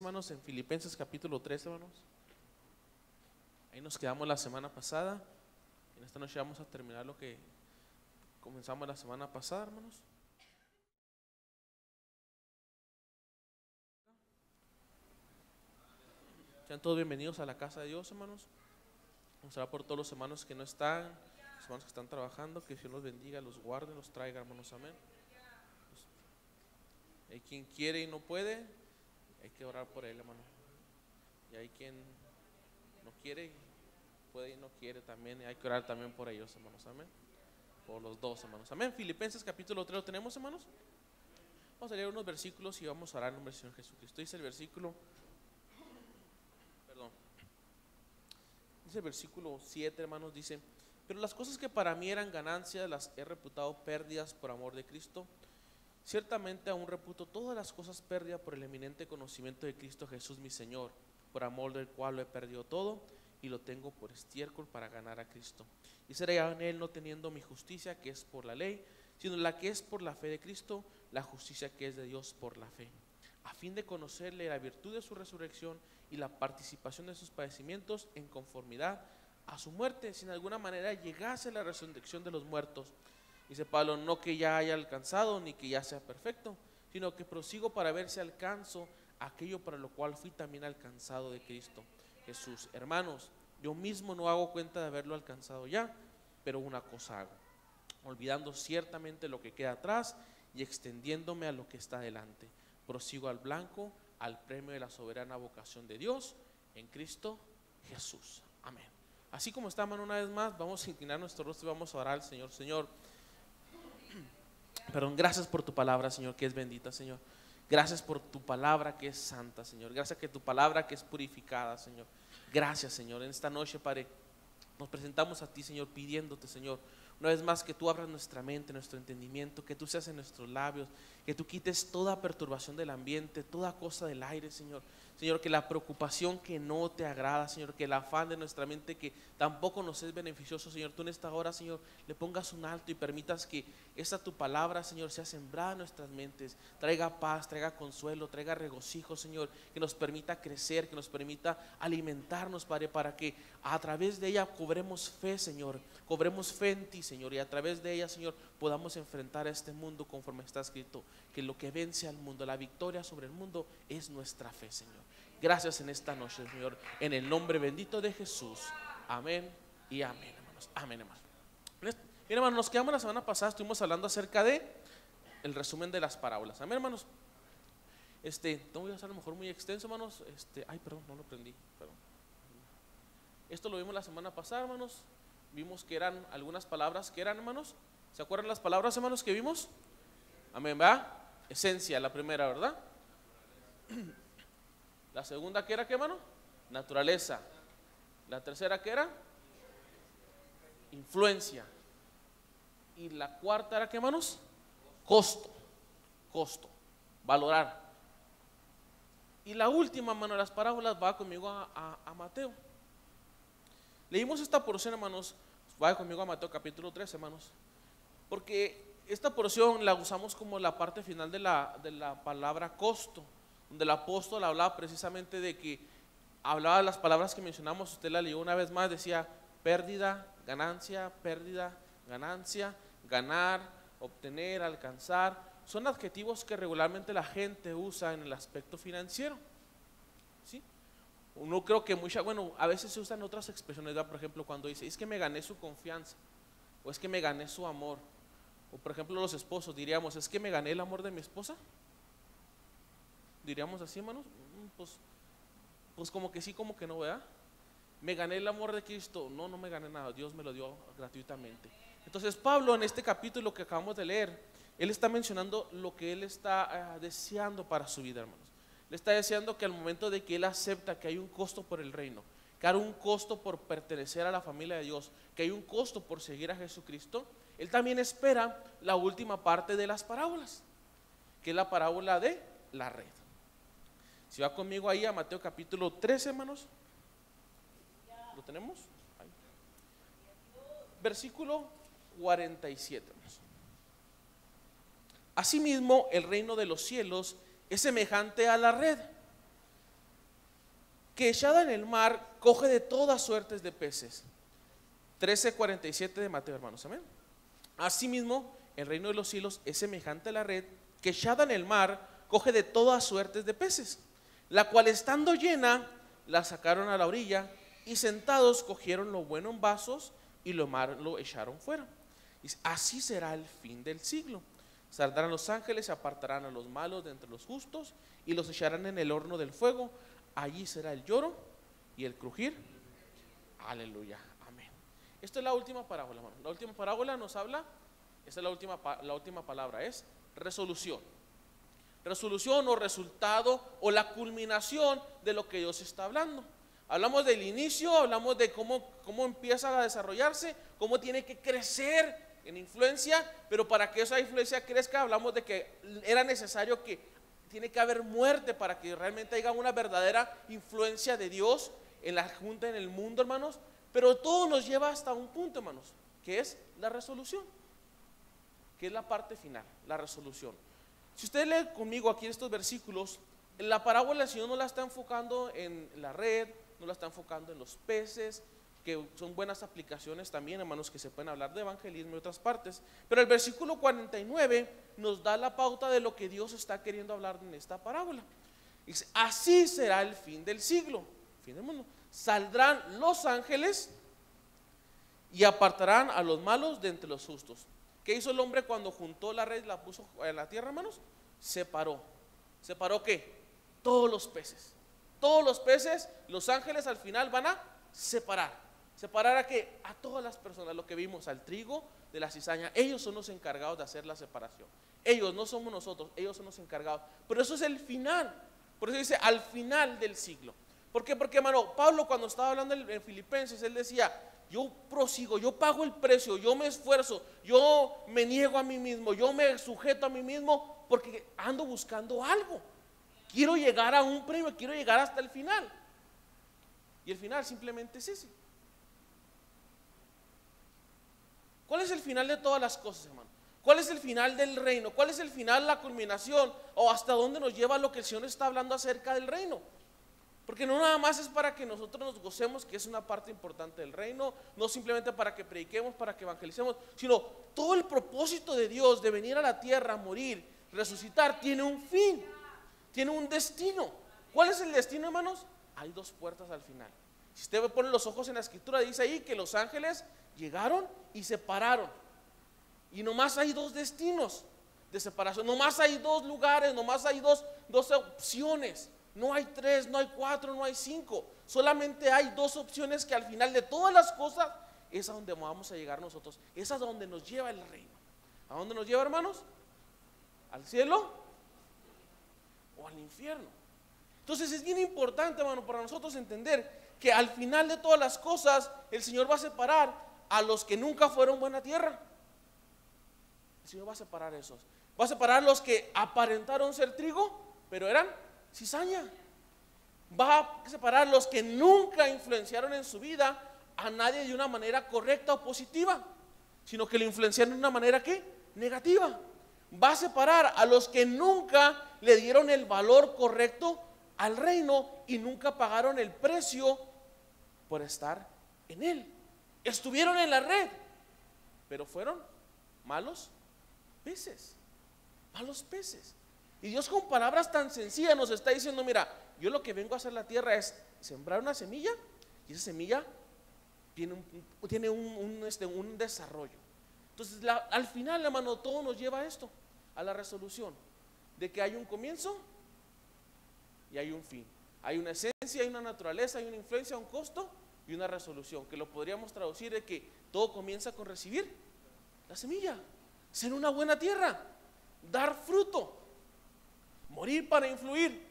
Hermanos, en Filipenses capítulo 3, hermanos. Ahí nos quedamos la semana pasada. En esta noche vamos a terminar lo que comenzamos la semana pasada, hermanos. Sean todos bienvenidos a la casa de Dios, hermanos. Vamos a orar por todos los hermanos que no están, los hermanos que están trabajando, que Dios los bendiga, los guarde, los traiga, hermanos, amén. Hay quien quiere y no puede, hay que orar por él, hermano. Y hay quien no quiere, puede y no quiere también, y hay que orar también por ellos, hermanos, amén. Por los dos, hermanos, amén. Filipenses capítulo 3, ¿lo tenemos, hermanos? Vamos a leer unos versículos y vamos a orar en nombre del Señor Jesucristo. Dice el versículo 7, hermanos, dice: pero las cosas que para mí eran ganancias las he reputado pérdidas por amor de Cristo. Ciertamente aún reputo todas las cosas pérdidas por el eminente conocimiento de Cristo Jesús mi Señor, por amor del cual lo he perdido todo y lo tengo por estiércol para ganar a Cristo y ser hallado en él, no teniendo mi justicia que es por la ley, sino la que es por la fe de Cristo, la justicia que es de Dios por la fe, a fin de conocerle la virtud de su resurrección y la participación de sus padecimientos en conformidad a su muerte, si en alguna manera llegase la resurrección de los muertos. Dice Pablo: no que ya haya alcanzado ni que ya sea perfecto, sino que prosigo para ver si alcanzo aquello para lo cual fui también alcanzado de Cristo Jesús. Hermanos, yo mismo no hago cuenta de haberlo alcanzado ya, pero una cosa hago, olvidando ciertamente lo que queda atrás y extendiéndome a lo que está delante, prosigo al blanco, al premio de la soberana vocación de Dios en Cristo Jesús. Amén. Así como está, hermano, una vez más vamos a inclinar nuestro rostro y vamos a orar al Señor. Señor, perdón, gracias por tu palabra, Señor, que es bendita, Señor. Gracias por tu palabra que es santa, Señor. Gracias que tu palabra que es purificada, Señor. Gracias, Señor. En esta noche, Padre, nos presentamos a ti, Señor, pidiéndote, Señor, una vez más que tú abras nuestra mente, nuestro entendimiento, que tú seas en nuestros labios, que tú quites toda perturbación del ambiente, toda cosa del aire, Señor. Señor, que la preocupación que no te agrada, Señor, que el afán de nuestra mente que tampoco nos es beneficioso, Señor, tú en esta hora, Señor, le pongas un alto y permitas que esta tu palabra, Señor, sea sembrada en nuestras mentes, traiga paz, traiga consuelo, traiga regocijo, Señor, que nos permita crecer, que nos permita alimentarnos, Padre, para que a través de ella cobremos fe, Señor, cobremos fe en ti, Señor, y a través de ella, Señor, podamos enfrentar a este mundo conforme está escrito, que lo que vence al mundo, la victoria sobre el mundo es nuestra fe, Señor. Gracias en esta noche, Señor, en el nombre bendito de Jesús. Amén y amén, hermanos. Amén, hermanos. Bien, hermanos, nos quedamos la semana pasada, estuvimos hablando acerca de el resumen de las parábolas. Amén, hermanos. No voy a ser a lo mejor muy extenso, hermanos. Ay, perdón, no lo prendí. Perdón. Esto lo vimos la semana pasada, hermanos. Vimos que eran algunas palabras que eran, hermanos. ¿Se acuerdan las palabras, hermanos, que vimos? Amén, ¿verdad? Esencia, la primera, ¿verdad? La segunda, ¿qué era, qué, hermano? Naturaleza. La tercera, ¿qué era? Influencia. Y la cuarta era, ¿qué, hermanos? Costo. Costo. Valorar. Y la última, hermano, de las parábolas, va conmigo a Mateo. Leímos esta porción, hermanos. Vaya conmigo a Mateo capítulo 3, hermanos. Porque esta porción la usamos como la parte final de la palabra costo, donde el apóstol hablaba precisamente de que hablaba de las palabras que mencionamos. Usted la leyó una vez más, decía pérdida, ganancia, ganar, obtener, alcanzar. Son adjetivos que regularmente la gente usa en el aspecto financiero, ¿sí? Uno creo que a veces se usan otras expresiones, ¿verdad? Por ejemplo, cuando dice, es que me gané su confianza, o es que me gané su amor, o por ejemplo los esposos diríamos, es que me gané el amor de mi esposa. Diríamos así, hermanos, pues como que sí, como que no, ¿verdad? Me gané el amor de Cristo. No, no me gané nada, Dios me lo dio gratuitamente. Entonces Pablo, en este capítulo que acabamos de leer, él está mencionando lo que él está deseando para su vida, hermanos. Le está deseando que al momento de que él acepta que hay un costo por el reino, que hay un costo por pertenecer a la familia de Dios, que hay un costo por seguir a Jesucristo, él también espera la última parte de las parábolas, que es la parábola de la red. Si va conmigo ahí a Mateo capítulo 13, hermanos. ¿Lo tenemos? Ahí. Versículo 47, hermanos. Asimismo, el reino de los cielos es semejante a la red que echada en el mar coge de todas suertes de peces. 13:47 de Mateo, hermanos, amén. Asimismo, el reino de los cielos es semejante a la red que echada en el mar coge de todas suertes de peces, la cual estando llena, la sacaron a la orilla y sentados cogieron lo bueno en vasos y lo malo lo echaron fuera. Y así será el fin del siglo. Saldrán los ángeles y apartarán a los malos de entre los justos y los echarán en el horno del fuego. Allí será el lloro y el crujir. Aleluya, amén. Esta es la última parábola, hermano. La última parábola nos habla, esta es la última palabra, es resolución. Resolución o resultado o la culminación de lo que Dios está hablando. Hablamos del inicio, hablamos de cómo empieza a desarrollarse, cómo tiene que crecer en influencia, pero para que esa influencia crezca hablamos de que era necesario que tiene que haber muerte para que realmente haya una verdadera influencia de Dios en la junta, en el mundo, hermanos. Pero todo nos lleva hasta un punto, hermanos, que es la resolución, que es la parte final, la resolución. Si usted lee conmigo aquí estos versículos, la parábola el Señor no la está enfocando en la red, no la está enfocando en los peces, que son buenas aplicaciones también, hermanos, que se pueden hablar de evangelismo y otras partes. Pero el versículo 49 nos da la pauta de lo que Dios está queriendo hablar en esta parábola. Dice, así será el fin del siglo, fin del mundo. Saldrán los ángeles y apartarán a los malos de entre los justos. ¿Qué hizo el hombre cuando juntó la red y la puso en la tierra, hermanos? Separó. ¿Separó qué? Todos los peces. Todos los peces, los ángeles al final van a separar. ¿Separar a qué? A todas las personas, lo que vimos, al trigo de la cizaña. Ellos son los encargados de hacer la separación. Ellos, no somos nosotros, ellos son los encargados. Pero eso es el final. Por eso dice, al final del siglo. ¿Por qué? Porque, hermano, Pablo cuando estaba hablando en Filipenses, él decía, yo prosigo, yo pago el precio, yo me esfuerzo, yo me niego a mí mismo, yo me sujeto a mí mismo porque ando buscando algo. Quiero llegar a un premio, quiero llegar hasta el final. Y el final simplemente es ese. ¿Cuál es el final de todas las cosas, hermano? ¿Cuál es el final del reino? ¿Cuál es el final, la culminación? ¿O hasta dónde nos lleva lo que el Señor está hablando acerca del reino? Porque no nada más es para que nosotros nos gocemos, que es una parte importante del reino, no simplemente para que prediquemos, para que evangelicemos, sino todo el propósito de Dios de venir a la tierra, morir, resucitar, tiene un fin, tiene un destino. ¿Cuál es el destino, hermanos? Hay dos puertas al final. Si usted pone los ojos en la escritura, dice ahí que los ángeles llegaron y separaron. Y nomás hay dos destinos de separación, nomás hay dos lugares, nomás hay dos opciones. No hay tres, no hay cuatro, no hay cinco. Solamente hay dos opciones que al final de todas las cosas es a donde vamos a llegar nosotros. Es a donde nos lleva el reino. ¿A dónde nos lleva, hermanos? ¿Al cielo o al infierno? Entonces es bien importante, hermano, para nosotros entender que al final de todas las cosas el Señor va a separar a los que nunca fueron buena tierra. El Señor va a separar a esos. Va a separar a los que aparentaron ser trigo, pero eran cizaña. Va a separar a los que nunca influenciaron en su vida a nadie de una manera correcta o positiva, sino que lo influenciaron de una manera ¿qué? Negativa. Va a separar a los que nunca le dieron el valor correcto al reino y nunca pagaron el precio por estar en él. Estuvieron en la red, pero fueron malos peces. Malos peces. Y Dios con palabras tan sencillas nos está diciendo, mira, yo lo que vengo a hacer en la tierra es sembrar una semilla y esa semilla tiene un desarrollo. Entonces al final, hermano, todo nos lleva a esto, a la resolución de que hay un comienzo y hay un fin. Hay una esencia, hay una naturaleza, hay una influencia, un costo y una resolución, que lo podríamos traducir de que todo comienza con recibir la semilla, ser una buena tierra, dar fruto, morir para influir,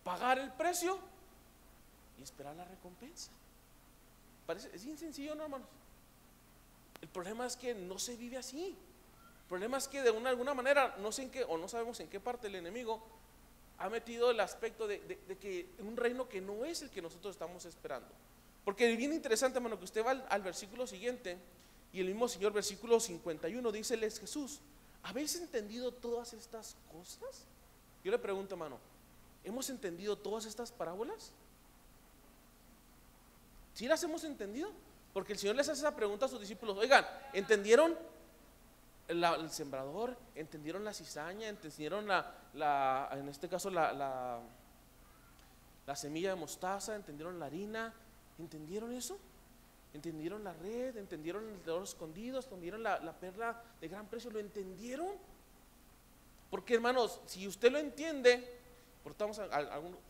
pagar el precio y esperar la recompensa. Es bien sencillo, ¿no, hermanos? El problema es que no se vive así. El problema es que de alguna manera, no sé en qué, o no sabemos en qué parte el enemigo ha metido el aspecto de que un reino que no es el que nosotros estamos esperando. Porque es bien interesante, hermano, que usted va al versículo siguiente y el mismo Señor, versículo 51, dice-les Jesús, ¿habéis entendido todas estas cosas? Yo le pregunto, hermano, ¿hemos entendido todas estas parábolas? ¿Sí las hemos entendido? Porque el Señor les hace esa pregunta a sus discípulos. Oigan, ¿entendieron el sembrador? ¿Entendieron la cizaña? ¿Entendieron en este caso la semilla de mostaza? ¿Entendieron la harina? ¿Entendieron eso? ¿Entendieron la red? ¿Entendieron el tesoro escondido? ¿Entendieron la perla de gran precio? ¿Lo entendieron? Porque, hermanos, si usted lo entiende,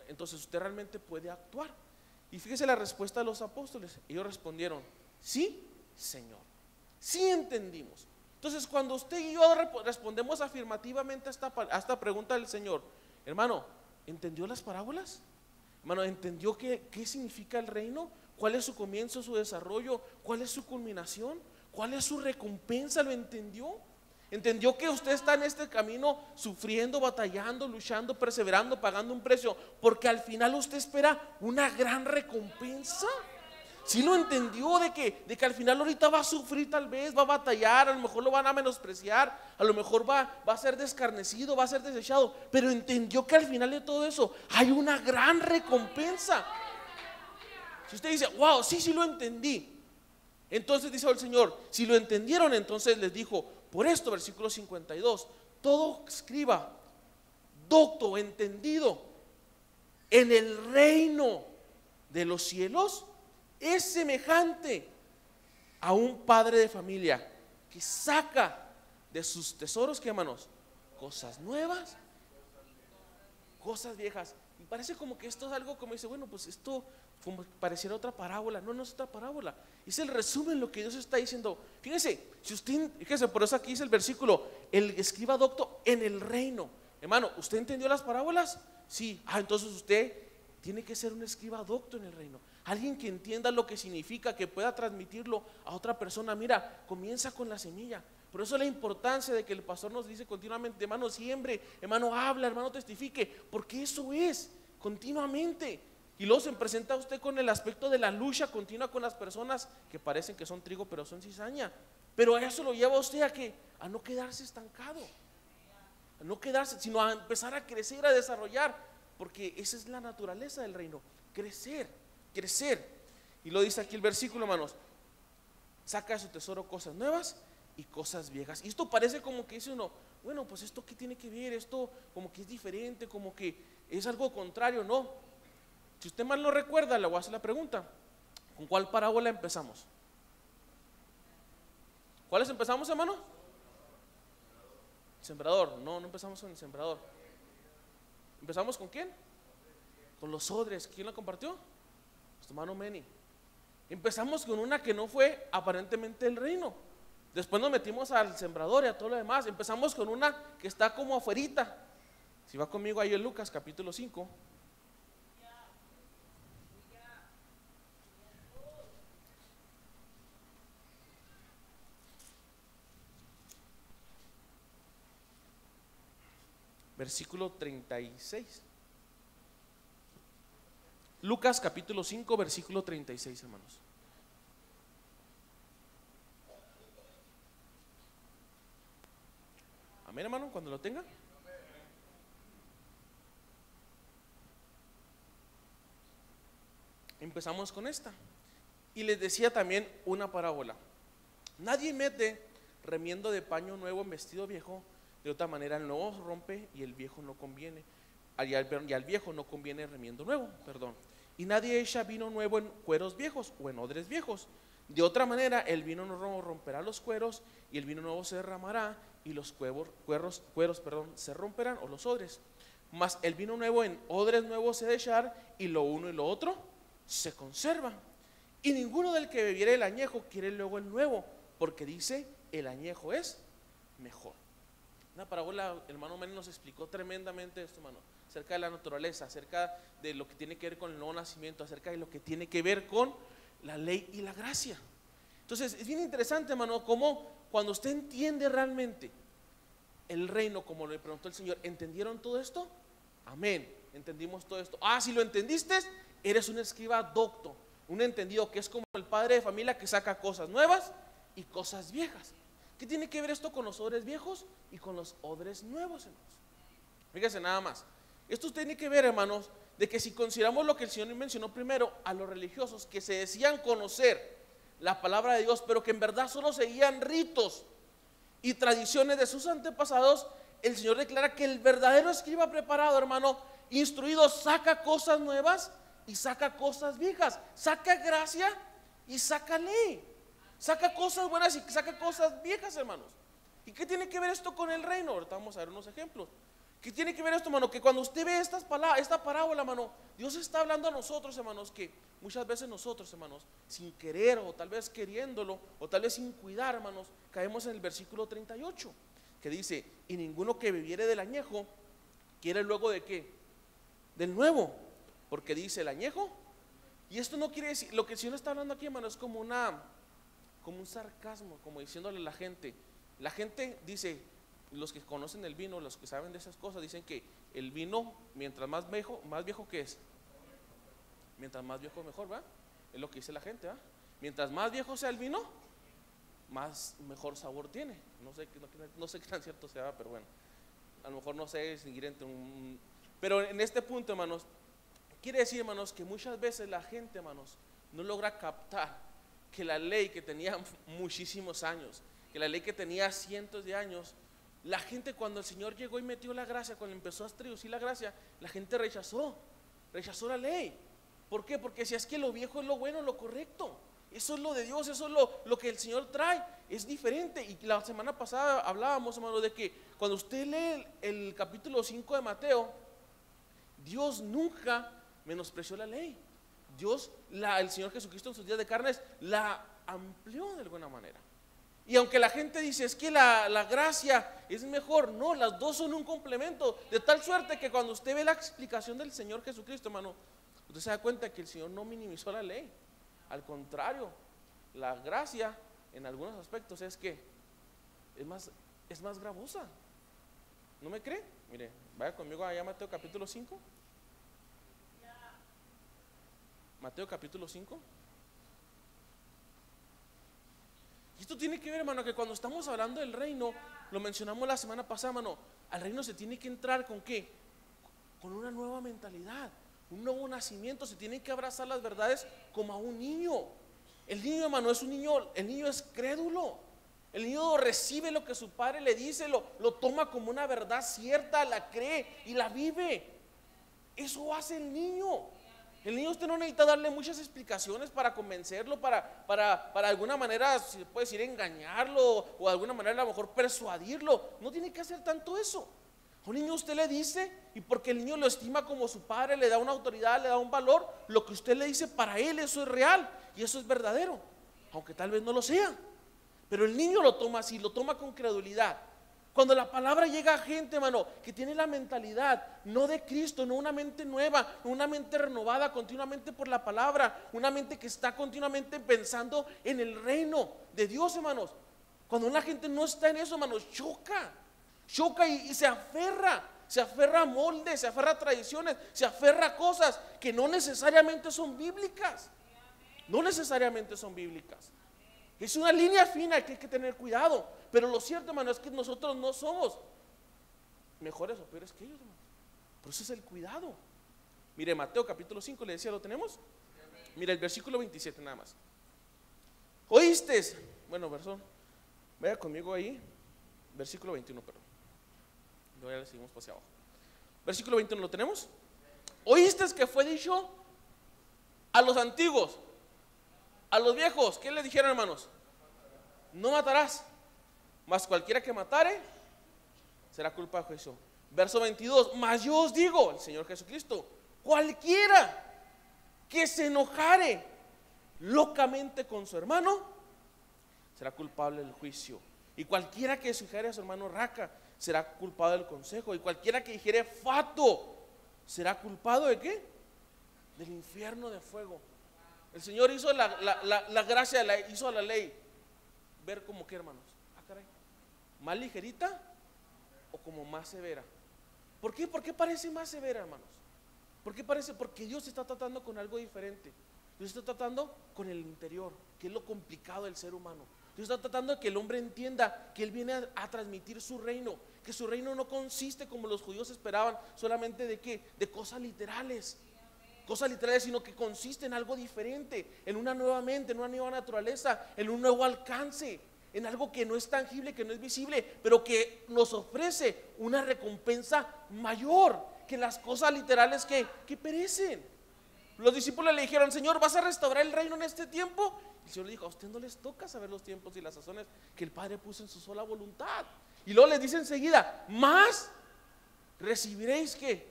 entonces usted realmente puede actuar. Y fíjese la respuesta de los apóstoles. Ellos respondieron: sí, Señor, sí entendimos. Entonces, cuando usted y yo respondemos afirmativamente a esta pregunta del Señor, hermano, ¿entendió las parábolas? Hermano, ¿entendió qué significa el reino? ¿Cuál es su comienzo, su desarrollo? ¿Cuál es su culminación? ¿Cuál es su recompensa? ¿Lo entendió? ¿Entendió que usted está en este camino sufriendo, batallando, luchando, perseverando, pagando un precio? Porque al final usted espera una gran recompensa. ¿Sí lo entendió de que al final ahorita va a sufrir, tal vez va a batallar, a lo mejor lo van a menospreciar, a lo mejor va a ser descarnecido, va a ser desechado, pero entendió que al final de todo eso hay una gran recompensa? Si usted dice: wow, sí lo entendí, entonces dice el Señor, si lo entendieron, entonces les dijo: por esto, versículo 52, todo escriba, docto, entendido en el reino de los cielos es semejante a un padre de familia que saca de sus tesoros, ¿qué, hermanos? Cosas nuevas, cosas viejas. Y parece como que esto es algo como dice, bueno, pues esto como pareciera otra parábola. No, no es otra parábola, es el resumen de lo que Dios está diciendo. Fíjese, fíjese, por eso aquí dice el versículo: el escriba docto en el reino. Hermano, ¿usted entendió las parábolas? Sí. Entonces usted tiene que ser un escriba docto en el reino, alguien que entienda lo que significa, que pueda transmitirlo a otra persona. Mira, comienza con la semilla. Por eso la importancia de que el pastor nos dice continuamente: hermano, siembre, hermano, habla, hermano, testifique, porque eso es continuamente. Y luego se presenta usted con el aspecto de la lucha continua con las personas que parecen que son trigo pero son cizaña. Pero eso lo lleva a usted a no quedarse estancado, a no quedarse, sino a empezar a crecer, a desarrollar, porque esa es la naturaleza del reino: crecer. Y lo dice aquí el versículo, hermanos: saca de su tesoro cosas nuevas y cosas viejas. Y esto parece como que dice uno: bueno, pues esto qué tiene que ver, esto como que es diferente, como que es algo contrario. No. Si usted mal no recuerda, le voy a hacer la pregunta: ¿con cuál parábola empezamos? ¿Cuáles empezamos, hermano? El sembrador. No empezamos con el sembrador. ¿Empezamos con quién? Con los odres. ¿Quién la compartió? Nuestro hermano Meni. Empezamos con una que no fue aparentemente el reino. Después nos metimos al sembrador y a todo lo demás. Empezamos con una que está como afuerita. Si va conmigo ahí en Lucas capítulo 5. Versículo 36. Lucas capítulo 5, versículo 36, hermanos. Amén, hermano, cuando lo tenga. Empezamos con esta. Y les decía también una parábola: nadie mete remiendo de paño nuevo en vestido viejo, de otra manera el nuevo rompe y el viejo no conviene, y al viejo no conviene remiendo nuevo, y nadie echa vino nuevo en cueros viejos o en odres viejos, de otra manera el vino nuevo romperá los cueros y el vino nuevo se derramará y los cueros se romperán, o los odres. Mas el vino nuevo en odres nuevos se ha de echar, y lo uno y lo otro se conserva. Y ninguno del que bebiere el añejo quiere luego el nuevo, porque dice: el añejo es mejor. Una parábola, el hermano Meni nos explicó tremendamente esto, hermano, acerca de la naturaleza, acerca de lo que tiene que ver con el nuevo nacimiento, acerca de lo que tiene que ver con la ley y la gracia. Entonces es bien interesante, hermano, cómo cuando usted entiende realmente el reino, como le preguntó el Señor: ¿entendieron todo esto? Amén, entendimos todo esto. Si lo entendiste, eres un escriba docto, un entendido, que es como el padre de familia que saca cosas nuevas y cosas viejas. ¿Qué tiene que ver esto con los odres viejos y con los odres nuevos, hermanos? Fíjense nada más. Esto tiene que ver, hermanos, de que si consideramos lo que el Señor mencionó primero, a los religiosos que se decían conocer la palabra de Dios, pero que en verdad solo seguían ritos y tradiciones de sus antepasados, el Señor declara que el verdadero escriba preparado, hermano, instruido, saca cosas nuevas y saca cosas viejas, saca gracia y saca ley, saca cosas buenas y saca cosas viejas, hermanos. ¿Y qué tiene que ver esto con el reino? Ahorita vamos a ver unos ejemplos. ¿Qué tiene que ver esto, hermano? Que cuando usted ve esta parábola, hermano, Dios está hablando a nosotros, hermanos, que muchas veces nosotros, hermanos, sin querer o tal vez queriéndolo o tal vez sin cuidar, hermanos, caemos en el versículo 38, que dice: y ninguno que bebiere del añejo quiere luego de qué, del nuevo, porque dice el añejo. Y esto no quiere decir, lo que el Señor está hablando aquí, hermano, es como un sarcasmo, como diciéndole a la gente. La gente dice, los que conocen el vino, los que saben de esas cosas, dicen que el vino, mientras más viejo que es, mientras más viejo mejor, ¿va? Es lo que dice la gente, ¿va? Mientras más viejo sea el vino, más mejor sabor tiene. No sé qué tan cierto sea, pero bueno, a lo mejor no sé distinguir entre pero en este punto, hermanos, quiere decir, hermanos, que muchas veces la gente, hermanos, no logra captar que la ley que tenía muchísimos años, que la ley que tenía cientos de años, la gente, cuando el Señor llegó y metió la gracia, cuando empezó a introducir la gracia, la gente rechazó la ley. ¿Por qué? Porque si es que lo viejo es lo bueno, lo correcto, eso es lo de Dios, eso es lo que el Señor trae, es diferente. Y la semana pasada hablábamos, hermano, de que cuando usted lee el capítulo 5 de Mateo, Dios nunca menospreció la ley. Dios, el Señor Jesucristo en sus días de carnes la amplió de alguna manera. Y aunque la gente dice, es que la gracia es mejor, no, las dos son un complemento, de tal suerte que cuando usted ve la explicación del Señor Jesucristo, hermano, usted se da cuenta que el Señor no minimizó la ley. Al contrario, la gracia en algunos aspectos es que es más gravosa. ¿No me cree? Mire, vaya conmigo allá a Mateo capítulo 5. Mateo capítulo 5. Y esto tiene que ver, hermano, que cuando estamos hablando del reino, lo mencionamos la semana pasada, hermano, al reino se tiene que entrar ¿con qué? Con una nueva mentalidad, un nuevo nacimiento. Se tienen que abrazar las verdades como a un niño. El niño, hermano, es un niño, el niño es crédulo. El niño recibe lo que su padre le dice, lo toma como una verdad cierta, la cree y la vive. Eso hace el niño. El niño, usted no necesita darle muchas explicaciones para convencerlo, para alguna manera, si puede decir, engañarlo, o de alguna manera a lo mejor persuadirlo. No tiene que hacer tanto eso. A un niño usted le dice, y porque el niño lo estima como su padre, le da una autoridad, le da un valor, lo que usted le dice para él, eso es real y eso es verdadero, aunque tal vez no lo sea. Pero el niño lo toma así, lo toma con credulidad. Cuando la palabra llega a gente, hermano, que tiene la mentalidad no de Cristo, no una mente nueva, no una mente renovada continuamente por la palabra, una mente que está continuamente pensando en el reino de Dios, hermanos. Cuando una gente no está en eso, hermanos, choca y se aferra a moldes, se aferra a tradiciones, se aferra a cosas que no necesariamente son bíblicas. No necesariamente son bíblicas. Es una línea fina que hay que tener cuidado. Pero lo cierto, hermano, es que nosotros no somos mejores o peores que ellos, hermano. Por eso es el cuidado. Mire, Mateo capítulo 5, le decía, ¿lo tenemos? Mire, el versículo 27 nada más. ¿Oíste? Bueno, vaya conmigo ahí. Versículo 21, perdón. Luego ya le seguimos hacia abajo. Versículo 21, ¿lo tenemos? ¿Oíste que fue dicho a los antiguos, a los viejos? ¿Qué les dijeron, hermanos? No matarás, mas cualquiera que matare será culpa de juicio. Verso 22, mas yo os digo, el Señor Jesucristo, cualquiera que se enojare locamente con su hermano será culpable del juicio. Y cualquiera que sujere a su hermano raca será culpado del consejo. Y cualquiera que dijere fato será culpado ¿de qué? Del infierno de fuego. El Señor hizo la gracia, hizo la ley ver como que, hermanos, caray, más ligerita o como más severa. ¿Por qué? ¿Por qué parece más severa, hermanos? ¿Por qué parece? Porque Dios está tratando con algo diferente. Dios está tratando con el interior, que es lo complicado del ser humano. Dios está tratando de que el hombre entienda que Él viene a transmitir su reino, que su reino no consiste como los judíos esperaban, solamente de qué, de cosas literales, sino que consiste en algo diferente, en una nueva mente, en una nueva naturaleza, en un nuevo alcance, en algo que no es tangible, que no es visible, pero que nos ofrece una recompensa mayor que las cosas literales que perecen. Los discípulos le dijeron: Señor, ¿vas a restaurar el reino en este tiempo? Y el Señor le dijo: a usted no les toca saber los tiempos y las sazones que el Padre puso en su sola voluntad. Y luego les dice enseguida: más recibiréis ¿qué?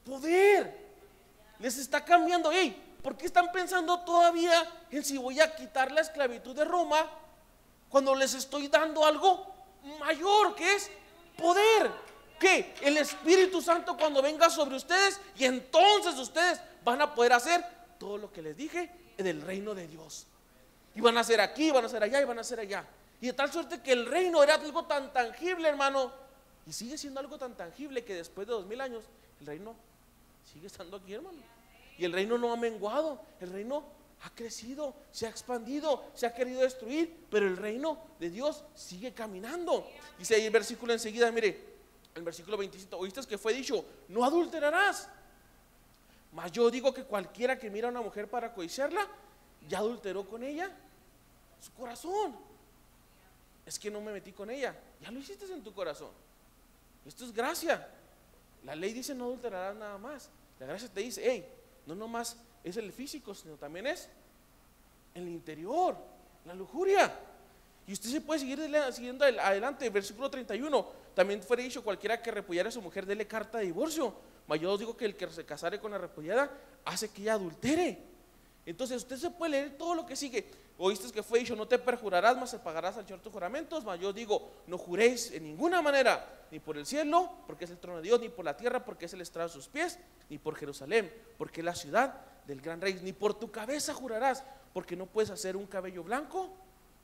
Poder. Les está cambiando. Hey, ¿por qué están pensando todavía en si voy a quitar la esclavitud de Roma cuando les estoy dando algo mayor, que es poder? Que el Espíritu Santo cuando venga sobre ustedes, y entonces ustedes van a poder hacer todo lo que les dije en el reino de Dios. Y van a hacer aquí, van a hacer allá y van a hacer allá. Y de tal suerte que el reino era algo tan tangible, hermano, y sigue siendo algo tan tangible que después de 2000 años el reino sigue estando aquí, hermano. Y el reino no ha menguado, el reino ha crecido, se ha expandido, se ha querido destruir, pero el reino de Dios sigue caminando. Dice ahí el versículo enseguida, mire, el versículo 27: oíste que fue dicho: no adulterarás. Mas yo digo que cualquiera que mira a una mujer para codiciarla, ya adulteró con ella su corazón. Es que no me metí con ella, ya lo hiciste en tu corazón. Esto es gracia. La ley dice: no adulterarás nada más. La gracia te dice: hey, no nomás es el físico, sino también es el interior, la lujuria. Y usted se puede seguir siguiendo adelante. Versículo 31: también fue dicho: cualquiera que repudiare a su mujer, dele carta de divorcio. Mas yo os digo que el que se casare con la repudiada hace que ella adultere. Entonces usted se puede leer todo lo que sigue. Oíste que fue dicho: no te perjurarás, mas se pagarás al Señor tus juramentos. Mas yo digo: no juréis en ninguna manera, ni por el cielo, porque es el trono de Dios, ni por la tierra, porque es el estrado de sus pies, ni por Jerusalén, porque es la ciudad del gran rey. Ni por tu cabeza jurarás, porque no puedes hacer un cabello blanco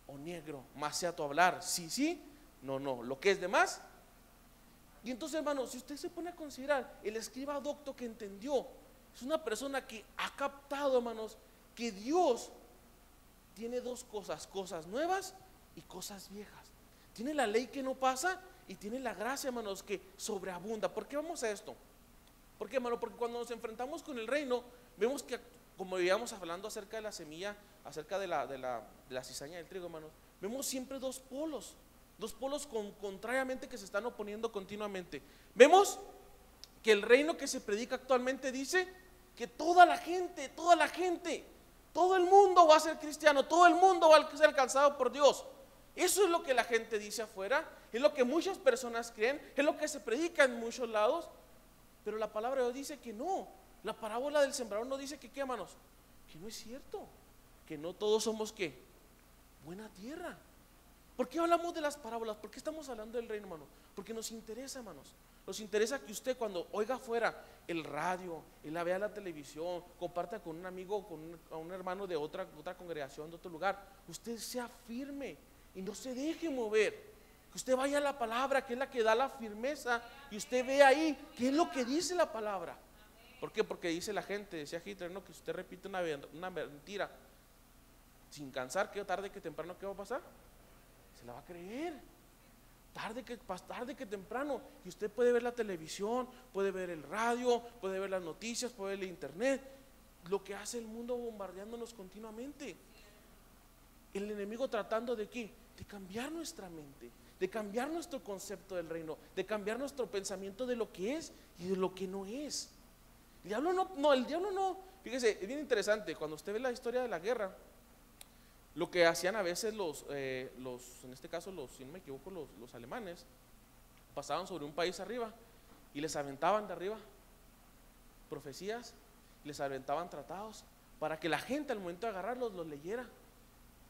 o negro. Más sea tu hablar sí, sí, no, no. Lo que es de más. Y entonces, hermano, si usted se pone a considerar, el escriba docto que entendió es una persona que ha captado, hermanos, que Dios tiene dos cosas: cosas nuevas y cosas viejas. Tiene la ley que no pasa y tiene la gracia, hermanos, que sobreabunda. ¿Por qué vamos a esto? ¿Por qué, hermano? Porque cuando nos enfrentamos con el reino, vemos que, como íbamos hablando acerca de la semilla, acerca de la cizaña del trigo, hermanos, vemos siempre dos polos contrariamente que se están oponiendo continuamente. Vemos que el reino que se predica actualmente dice que toda la gente, todo el mundo va a ser cristiano, todo el mundo va a ser alcanzado por Dios. Eso es lo que la gente dice afuera, es lo que muchas personas creen, es lo que se predica en muchos lados, pero la palabra de Dios dice que no. La parábola del sembrador no dice que ¿qué, hermanos? Que no es cierto, que no todos somos ¿qué? Buena tierra. ¿Por qué hablamos de las parábolas? ¿Por qué estamos hablando del reino, hermano? Porque nos interesa, hermanos. Nos interesa que usted, cuando oiga afuera el radio, y la vea la televisión, comparta con un amigo, con un hermano de otra congregación, de otro lugar, usted sea firme y no se deje mover. Que usted vaya a la palabra, que es la que da la firmeza, y usted ve ahí qué es lo que dice la palabra. ¿Por qué? Porque dice la gente, decía Hitler, ¿no? Que si usted repite una mentira sin cansar, que tarde que temprano, ¿qué va a pasar? Se la va a creer, tarde que temprano. Y usted puede ver la televisión, puede ver el radio, puede ver las noticias, puede ver el internet, lo que hace el mundo bombardeándonos continuamente. El enemigo tratando de ¿qué? De cambiar nuestra mente, de cambiar nuestro concepto del reino, de cambiar nuestro pensamiento de lo que es y de lo que no es. El diablo no. Fíjese, es bien interesante, cuando usted ve la historia de la guerra, lo que hacían a veces en este caso si no me equivoco, los alemanes, pasaban sobre un país arriba y les aventaban de arriba profecías, les aventaban tratados, para que la gente al momento de agarrarlos los leyera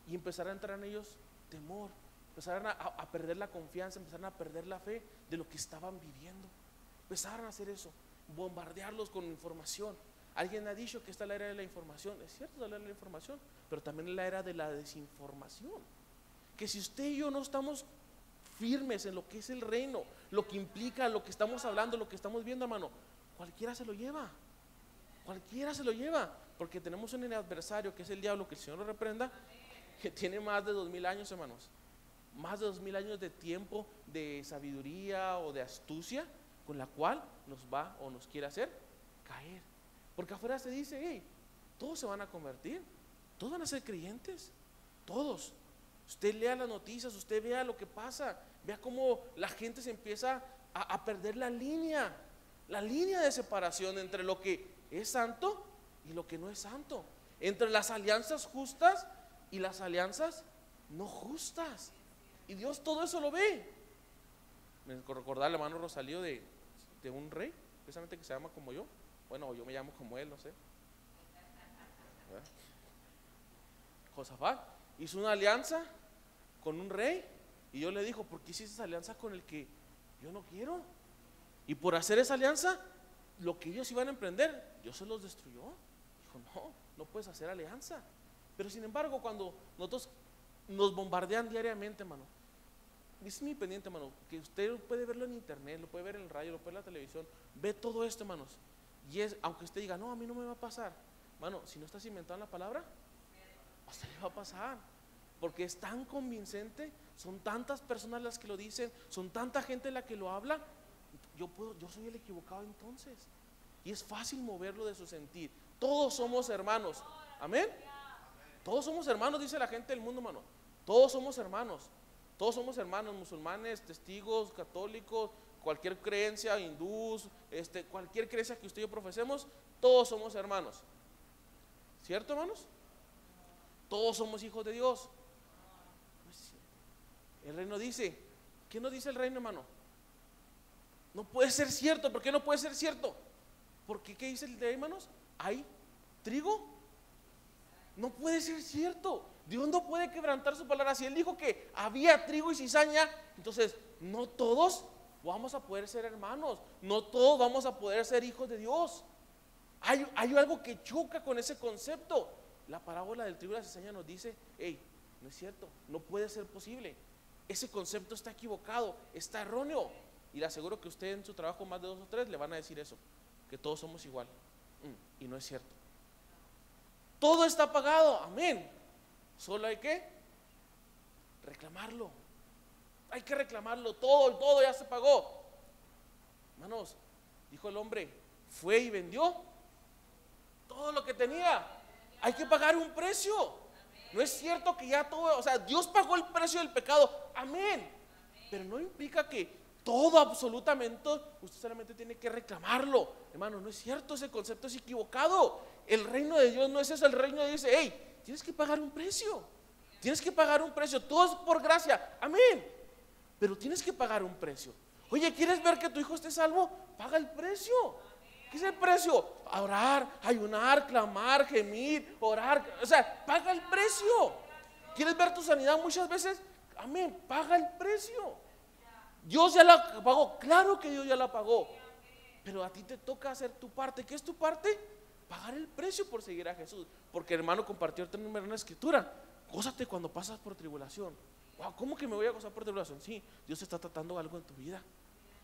y empezara a entrar en ellos temor, empezaran a perder la confianza, empezaran a perder la fe de lo que estaban viviendo. Empezaron a hacer eso, bombardearlos con información. Alguien ha dicho que esta es la era de la información. Es cierto, es la era de la información, pero también es la era de la desinformación. Que si usted y yo no estamos firmes en lo que es el reino, lo que implica, lo que estamos hablando, lo que estamos viendo, hermano, cualquiera se lo lleva. Cualquiera se lo lleva, porque tenemos un adversario que es el diablo, que el Señor lo reprenda, que tiene más de 2000 años, hermanos. Más de 2000 años de tiempo, de sabiduría o de astucia, con la cual nos va o nos quiere hacer caer. Porque afuera se dice, hey, todos se van a convertir, todos van a ser creyentes, todos. Usted lea las noticias, usted vea lo que pasa, vea cómo la gente se empieza a perder la línea de separación entre lo que es santo y lo que no es santo, entre las alianzas justas y las alianzas no justas. Y Dios todo eso lo ve. Me recordaba el hermano Rosalío de un rey, precisamente que se llama como yo. Bueno, yo me llamo como él, no sé. Josafat hizo una alianza con un rey y Dios le dijo, ¿por qué hiciste esa alianza con el que yo no quiero? Y por hacer esa alianza, lo que ellos iban a emprender, Dios se los destruyó. Dijo, no puedes hacer alianza. Pero sin embargo, cuando nosotros nos bombardean diariamente, hermano, es mi pendiente, hermano, que usted puede verlo en internet, lo puede ver en el radio, lo puede ver en la televisión, ve todo esto, hermanos. Y es, aunque usted diga, no, a mí no me va a pasar, hermano, si no estás inventado en la palabra, a usted le va a pasar, porque es tan convincente, son tantas personas las que lo dicen, son tanta gente la que lo habla. Yo soy el equivocado entonces, y es fácil moverlo de su sentir. Todos somos hermanos, amén. Todos somos hermanos, dice la gente del mundo, hermano. Todos somos hermanos, musulmanes, testigos, católicos, cualquier creencia, hindús, cualquier creencia que usted y yo profesemos, todos somos hermanos. ¿Cierto, hermanos? Todos somos hijos de Dios. El reino dice, ¿qué nos dice el reino, hermano? No puede ser cierto. ¿Por qué no puede ser cierto? Porque ¿qué dice el de ahí, hermanos? ¿Hay trigo? No puede ser cierto. Dios no puede quebrantar su palabra. Si Él dijo que había trigo y cizaña, entonces no todos vamos a poder ser hermanos, no todos vamos a poder ser hijos de Dios. Hay algo que choca con ese concepto. La parábola del trigo y la cizaña nos dice, hey, no es cierto, no puede ser posible. Ese concepto está equivocado, está erróneo. Y le aseguro que usted en su trabajo, más de 2 o 3 le van a decir eso, que todos somos igual. Y no es cierto. Todo está pagado, amén. Solo hay que reclamarlo. Hay que reclamarlo, todo ya se pagó. Hermanos, dijo el hombre, fue y vendió todo lo que tenía. Hay que pagar un precio. No es cierto que ya todo, o sea, Dios pagó el precio del pecado, amén. Pero no implica que todo absolutamente usted solamente tiene que reclamarlo. Hermano, no es cierto, ese concepto es equivocado. El reino de Dios no es eso. El reino dice, hey, tienes que pagar un precio. Tienes que pagar un precio. Todo es por gracia, amén. Pero tienes que pagar un precio. Oye, ¿quieres ver que tu hijo esté salvo? Paga el precio. ¿Qué es el precio? Orar, ayunar, clamar, gemir, orar. O sea, paga el precio. ¿Quieres ver tu sanidad muchas veces? Amén, paga el precio. Dios ya la pagó, claro que Dios ya la pagó. Pero a ti te toca hacer tu parte. ¿Qué es tu parte? Pagar el precio por seguir a Jesús. Porque hermano compartió otra en una escritura. Gózate cuando pasas por tribulación. Wow, ¿cómo que me voy a gozar por tribulación? Sí, Dios está tratando algo en tu vida.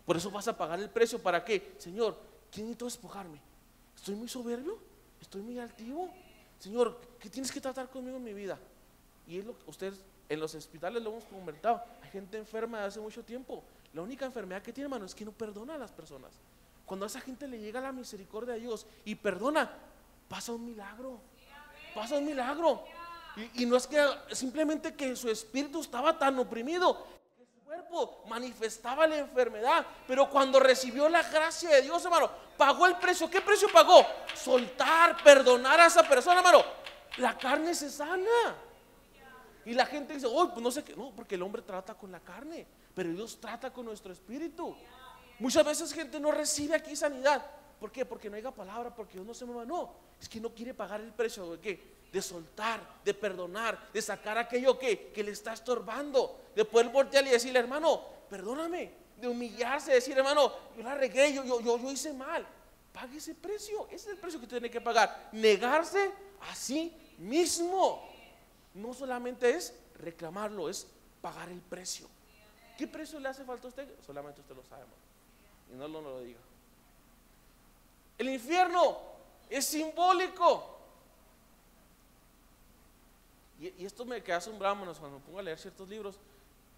Por eso vas a pagar el precio. ¿Para qué? Señor, ¿quién necesito despojarme? ¿Estoy muy soberbio? ¿Estoy muy altivo? Señor, ¿qué tienes que tratar conmigo en mi vida? Y es lo que ustedes en los hospitales lo hemos comentado. Hay gente enferma de hace mucho tiempo. La única enfermedad que tiene, hermano, es que no perdona a las personas. Cuando a esa gente le llega la misericordia de Dios y perdona, pasa un milagro. Pasa un milagro. Y no es que simplemente que su espíritu estaba tan oprimido que su cuerpo manifestaba la enfermedad, pero cuando recibió la gracia de Dios, hermano, pagó el precio. ¿Qué precio pagó? Soltar, perdonar a esa persona, hermano. La carne se sana. Y la gente dice, oh, pues no sé qué. No, porque el hombre trata con la carne, pero Dios trata con nuestro espíritu. Muchas veces gente no recibe aquí sanidad. ¿Por qué? Porque no haya palabra, porque Dios no se mueva. No, es que no quiere pagar el precio de ¿qué? De soltar, de perdonar, de sacar aquello que le está estorbando, de poder voltear y decirle, hermano, perdóname, de humillarse, decir, hermano, yo la regué, yo hice mal. Pague ese precio. Ese es el precio que tiene que pagar. Negarse a sí mismo. No solamente es reclamarlo, es pagar el precio. ¿Qué precio le hace falta a usted? Solamente usted lo sabe, hermano. Y no lo diga. El infierno es simbólico. Y esto me queda asombrado, hermanos, cuando me pongo a leer ciertos libros.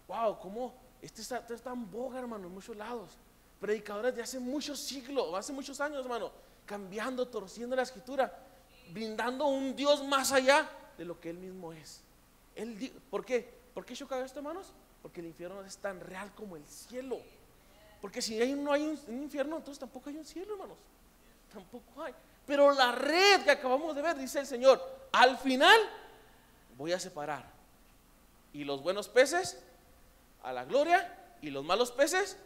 Wow, cómo está en boga, hermano, en muchos lados. Predicadores de hace muchos siglos, hace muchos años, hermano, cambiando, torciendo la escritura, brindando un Dios más allá de lo que Él mismo es. ¿Por qué? ¿Por qué choca esto, hermanos? Porque el infierno es tan real como el cielo. Porque si no hay un infierno, entonces tampoco hay un cielo, hermanos. Tampoco hay. Pero la red que acabamos de ver, dice el Señor, al final voy a separar. Y los buenos peces a la gloria, y los malos peces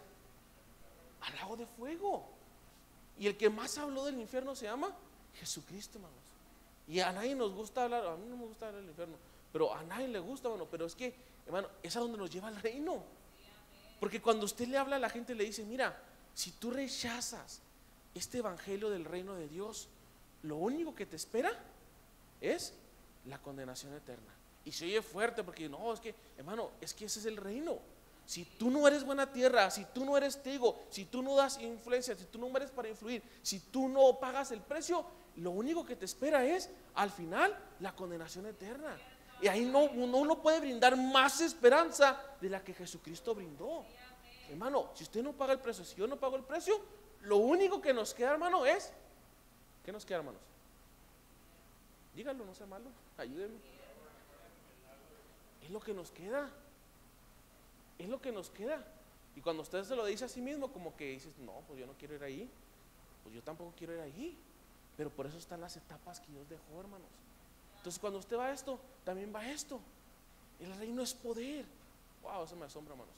al lago de fuego. Y el que más habló del infierno se llama Jesucristo, hermanos. Y a nadie nos gusta hablar, a mí no me gusta hablar del infierno, pero a nadie le gusta, hermano. Pero es que, hermano, es a donde nos lleva el reino. Porque cuando usted le habla a la gente, le dice: mira, si tú rechazas este evangelio del reino de Dios, lo único que te espera es la condenación eterna. Y se oye fuerte porque no, es que, hermano, es que ese es el reino. Si tú no eres buena tierra, si tú no eres trigo, si tú no das influencia, si tú no eres para influir, si tú no pagas el precio, lo único que te espera es al final la condenación eterna. Y ahí uno no puede brindar más esperanza de la que Jesucristo brindó. Hermano, si usted no paga el precio, si yo no pago el precio, lo único que nos queda, hermano, es ¿qué nos queda, hermanos? Díganlo, no sea malo, ayúdenme. Es lo que nos queda. Es lo que nos queda. Y cuando usted se lo dice a sí mismo, como que dices: no, pues yo no quiero ir ahí, pues yo tampoco quiero ir ahí. Pero por eso están las etapas que Dios dejó, hermanos. Entonces cuando usted va a esto, también va a esto. El reino es poder. Wow, eso me asombra, hermanos.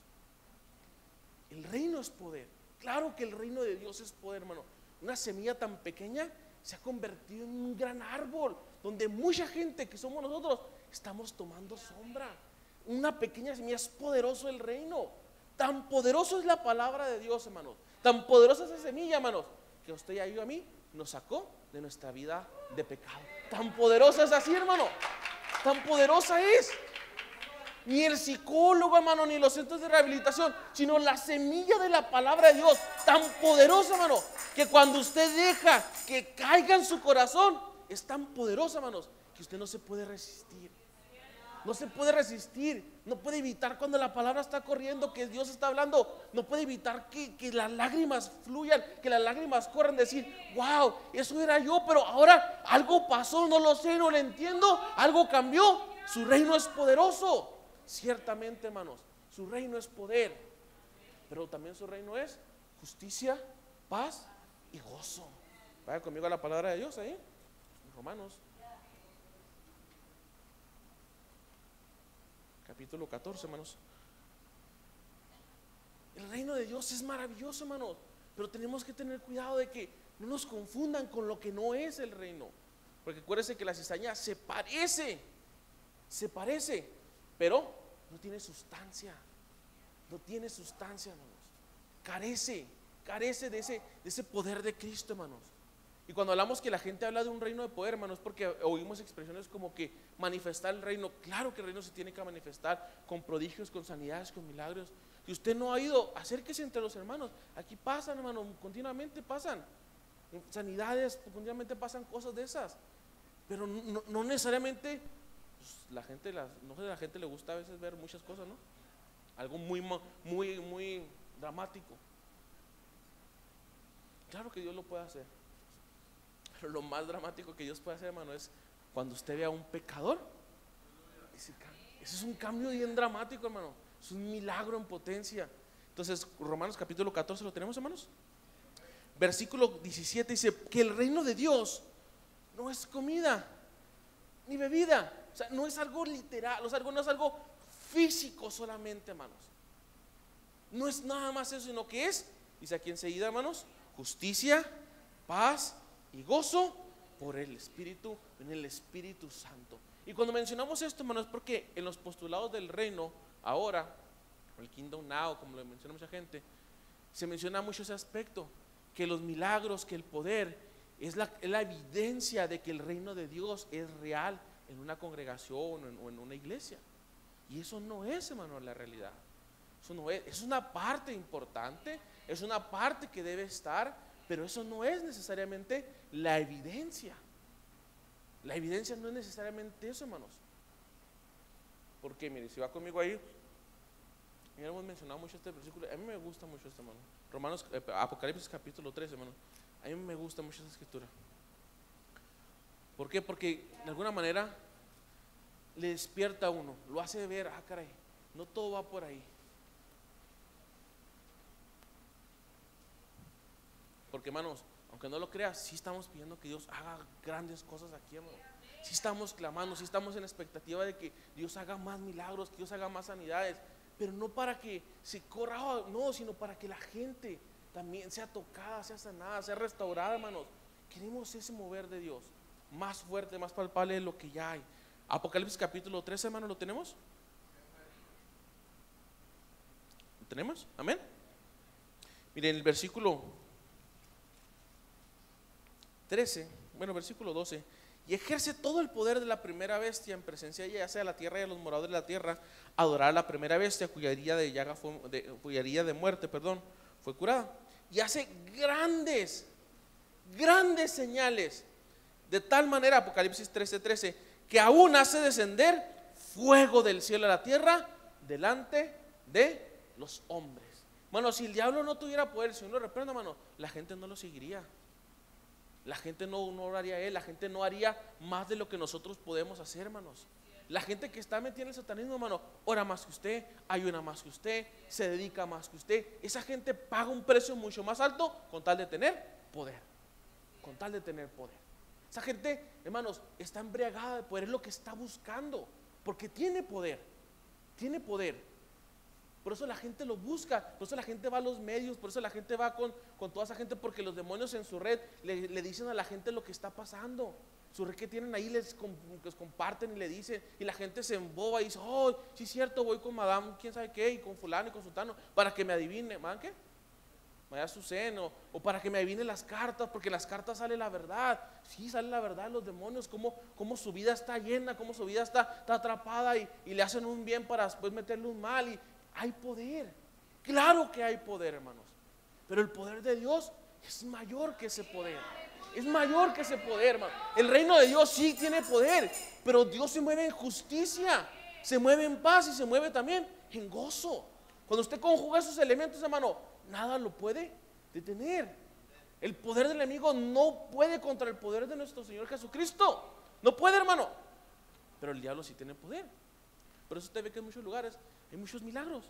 El reino es poder. Claro que el reino de Dios es poder, hermano. Una semilla tan pequeña se ha convertido en un gran árbol, donde mucha gente que somos nosotros estamos tomando sombra. Una pequeña semilla, es poderoso el reino. Tan poderoso es la palabra de Dios, hermanos. Tan poderosa es esa semilla, hermanos, que usted y a mí nos sacó de nuestra vida de pecado. Tan poderosa es así, hermano. Tan poderosa es. Ni el psicólogo, hermano, ni los centros de rehabilitación, sino la semilla de la palabra de Dios, tan poderosa, hermano, que cuando usted deja que caiga en su corazón, es tan poderosa, hermanos, que usted no se puede resistir. No se puede resistir, no puede evitar cuando la palabra está corriendo, que Dios está hablando, no puede evitar que las lágrimas fluyan, que las lágrimas corran, decir: wow, eso era yo, pero ahora algo pasó, no lo sé, no lo entiendo, algo cambió. Su reino es poderoso. Ciertamente, hermanos, su reino es poder, pero también su reino es justicia, paz y gozo. Vaya conmigo a la palabra de Dios ahí, Romanos capítulo 14, hermanos. El reino de Dios es maravilloso, hermanos, pero tenemos que tener cuidado de que no nos confundan con lo que no es el reino. Porque acuérdense que la cizaña se parece, pero no tiene sustancia. No tiene sustancia, hermanos. Carece de ese poder de Cristo, hermanos. Y cuando hablamos que la gente habla de un reino de poder, hermanos, es porque oímos expresiones como que manifestar el reino. Claro que el reino se tiene que manifestar con prodigios, con sanidades, con milagros. Si usted no ha ido, acérquese entre los hermanos. Aquí pasan, hermanos, continuamente pasan sanidades, continuamente pasan cosas de esas. Pero no necesariamente, pues, la gente le gusta a veces ver muchas cosas, ¿no? Algo muy dramático. Claro que Dios lo puede hacer. Pero lo más dramático que Dios puede hacer, hermano, es cuando usted ve a un pecador. Ese es un cambio bien dramático, hermano. Es un milagro en potencia. Entonces, Romanos capítulo 14, ¿lo tenemos, hermanos? Versículo 17 dice que el reino de Dios no es comida ni bebida. O sea, no es algo literal, no es algo físico solamente, hermanos. No es nada más eso, sino que es, dice aquí enseguida, hermanos, justicia, paz y gozo por el Espíritu, en el Espíritu Santo. Y cuando mencionamos esto, hermano, es porque en los postulados del reino ahora, el Kingdom Now, como lo menciona mucha gente, se menciona mucho ese aspecto, que los milagros, que el poder es la evidencia de que el reino de Dios es real en una congregación o en una iglesia. Y eso no es, hermano, la realidad. Eso no es una parte importante, es una parte que debe estar, pero eso no es necesariamente la evidencia. La evidencia no es necesariamente eso, hermanos. Porque mire, si va conmigo ahí, ya hemos mencionado mucho este versículo. A mí me gusta mucho este, hermano. Apocalipsis capítulo 13, hermano. A mí me gusta mucho esa escritura. ¿Por qué? Porque de alguna manera le despierta a uno, lo hace ver, caray, no todo va por ahí. Porque, hermanos, aunque no lo creas, sí estamos pidiendo que Dios haga grandes cosas aquí, hermano. Sí estamos clamando, sí estamos en expectativa de que Dios haga más milagros, que Dios haga más sanidades, pero no para que se corra, no, sino para que la gente también sea tocada, sea sanada, sea restaurada, hermanos. Queremos ese mover de Dios más fuerte, más palpable de lo que ya hay. Apocalipsis capítulo 13, hermano, ¿lo tenemos? ¿Lo tenemos? Amén. Miren, el versículo 13, bueno, versículo 12. Y ejerce todo el poder de la primera bestia en presencia de ella, ya sea la tierra y a los moradores de la tierra, adorar a la primera bestia cuya herida de muerte, fue curada. Y hace grandes señales, de tal manera, Apocalipsis 13:13, que aún hace descender fuego del cielo a la tierra delante de los hombres. Mano, si el diablo no tuviera poder, si uno lo reprenda, mano, la gente no lo seguiría. La gente no oraría a él, la gente no haría más de lo que nosotros podemos hacer, hermanos. La gente que está metida en el satanismo, hermano, ora más que usted, ayuna más que usted, se dedica más que usted. Esa gente paga un precio mucho más alto con tal de tener poder. Con tal de tener poder. Esa gente, hermanos, está embriagada de poder, es lo que está buscando, porque tiene poder, tiene poder. Por eso la gente lo busca, por eso la gente va a los medios, por eso la gente va con toda esa gente, porque los demonios en su red le dicen a la gente lo que está pasando. Su red que tienen ahí les comparten y le dicen, y la gente se emboba y dice, oh, sí es cierto, voy con madame, quién sabe qué, y con fulano y con sultano, para que me adivine, ¿man qué? Vaya su seno, o para que me adivine las cartas, porque en las cartas sale la verdad. Sí, sale la verdad de los demonios, cómo su vida está llena, cómo su vida está atrapada y le hacen un bien para después meterle un mal. Y hay poder, claro que hay poder, hermanos, pero el poder de Dios es mayor que ese poder. Es mayor que ese poder, hermano. El reino de Dios sí tiene poder, pero Dios se mueve en justicia, se mueve en paz y se mueve también en gozo. Cuando usted conjuga esos elementos, hermano, nada lo puede detener. El poder del enemigo no puede contra el poder de nuestro Señor Jesucristo. No puede, hermano. Pero el diablo sí tiene poder. Por eso usted ve que en muchos lugares hay muchos milagros.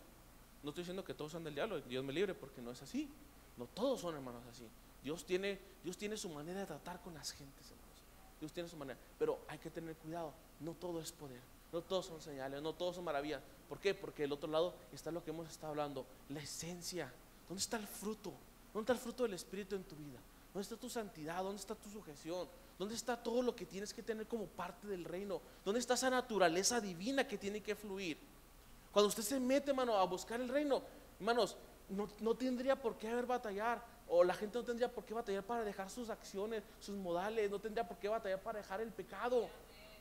No estoy diciendo que todos son del diablo, Dios me libre, porque no es así. No todos son, hermanos, así. Dios tiene su manera de tratar con las gentes, hermanos. Dios tiene su manera, pero hay que tener cuidado. No todo es poder, no todos son señales, no todos son maravillas. ¿Por qué? Porque del otro lado está lo que hemos estado hablando, la esencia. ¿Dónde está el fruto? ¿Dónde está el fruto del Espíritu en tu vida? ¿Dónde está tu santidad? ¿Dónde está tu sujeción? ¿Dónde está todo lo que tienes que tener como parte del reino? ¿Dónde está esa naturaleza divina que tiene que fluir? Cuando usted se mete, hermano, a buscar el reino, hermanos, no tendría por qué haber batallar, o la gente no tendría por qué batallar para dejar sus acciones, sus modales, no tendría por qué batallar para dejar el pecado.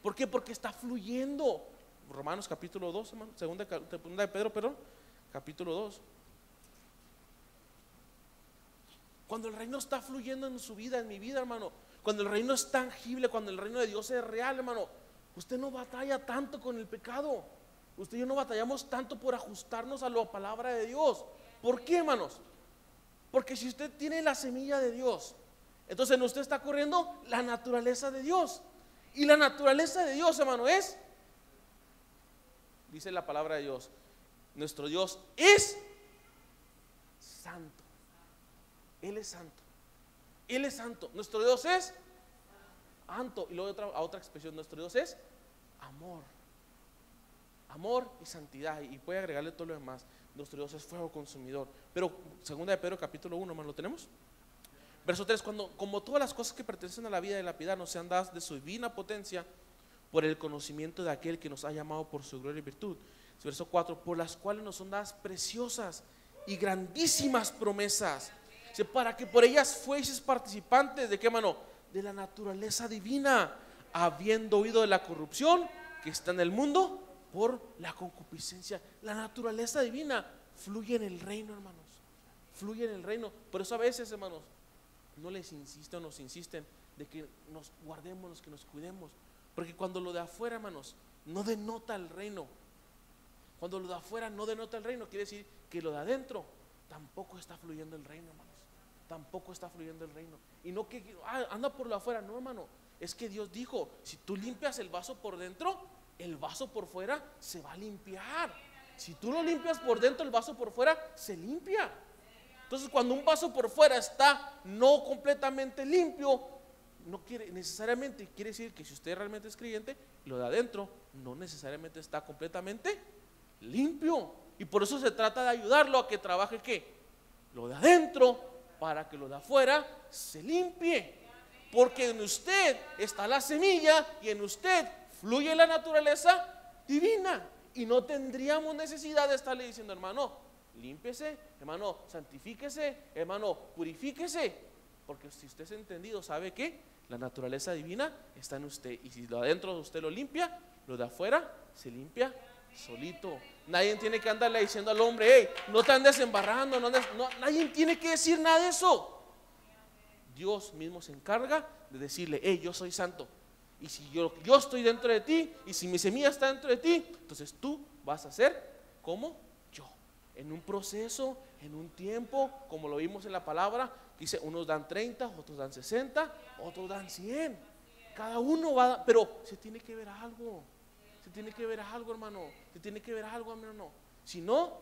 ¿Por qué? Porque está fluyendo. Romanos capítulo 2, hermano, segunda de Pedro, capítulo 2. Cuando el reino está fluyendo en su vida, en mi vida, hermano, cuando el reino es tangible, cuando el reino de Dios es real, hermano, usted no batalla tanto con el pecado. Usted y yo no batallamos tanto por ajustarnos a la palabra de Dios. ¿Por qué, hermanos? Porque si usted tiene la semilla de Dios, entonces en usted está corriendo la naturaleza de Dios. Y la naturaleza de Dios, hermano, es, dice la palabra de Dios, nuestro Dios es santo. Él es santo. Él es santo. Nuestro Dios es santo. Y luego otra expresión, nuestro Dios es amor. Amor y santidad. Y puede agregarle todo lo demás. Nuestro Dios es fuego consumidor. Pero segunda de Pedro capítulo 1, hermano, ¿lo tenemos? Verso 3, como todas las cosas que pertenecen a la vida y la piedad nos sean dadas de su divina potencia por el conocimiento de aquel que nos ha llamado por su gloria y virtud. Verso 4, por las cuales nos son dadas preciosas y grandísimas promesas, para que por ellas fueseis participantes de qué, mano, de la naturaleza divina, habiendo huido de la corrupción que está en el mundo por la concupiscencia. La naturaleza divina fluye en el reino, hermanos, fluye en el reino. Por eso a veces, hermanos, no les insisten o nos insisten de que nos guardemos, que nos cuidemos, porque cuando lo de afuera, hermanos, no denota el reino, Cuando lo de afuera no denota el reino, quiere decir que lo de adentro tampoco está fluyendo el reino, hermanos. Tampoco está fluyendo el reino. Y no que anda por lo afuera, no, hermano. Es que Dios dijo, si tú limpias el vaso por dentro, el vaso por fuera se va a limpiar. Si tú lo limpias por dentro, el vaso por fuera se limpia. Entonces, cuando un vaso por fuera está no completamente limpio, no quiere necesariamente, quiere decir que si usted realmente es creyente, lo de adentro no necesariamente está completamente limpio. Y por eso se trata de ayudarlo a que trabaje ¿qué? Lo de adentro, para que lo de afuera se limpie. Porque en usted está la semilla y en usted fluye la naturaleza divina. Y no tendríamos necesidad de estarle diciendo, hermano, límpiese, hermano, santifíquese, hermano, purifíquese. Porque si usted es entendido, sabe que la naturaleza divina está en usted. Y si lo de adentro usted lo limpia, lo de afuera se limpia solito. Nadie tiene que andarle diciendo al hombre, hey, no te andes embarrando, nadie tiene que decir nada de eso. Dios mismo se encarga de decirle, hey, yo soy santo. Y si yo estoy dentro de ti, y si mi semilla está dentro de ti, entonces tú vas a ser como yo. En un proceso, en un tiempo, como lo vimos en la palabra, que dice, unos dan 30, otros dan 60, otros dan 100. Cada uno va, pero se tiene que ver algo. Se tiene que ver algo, hermano. Se tiene que ver algo, hermano. Si no,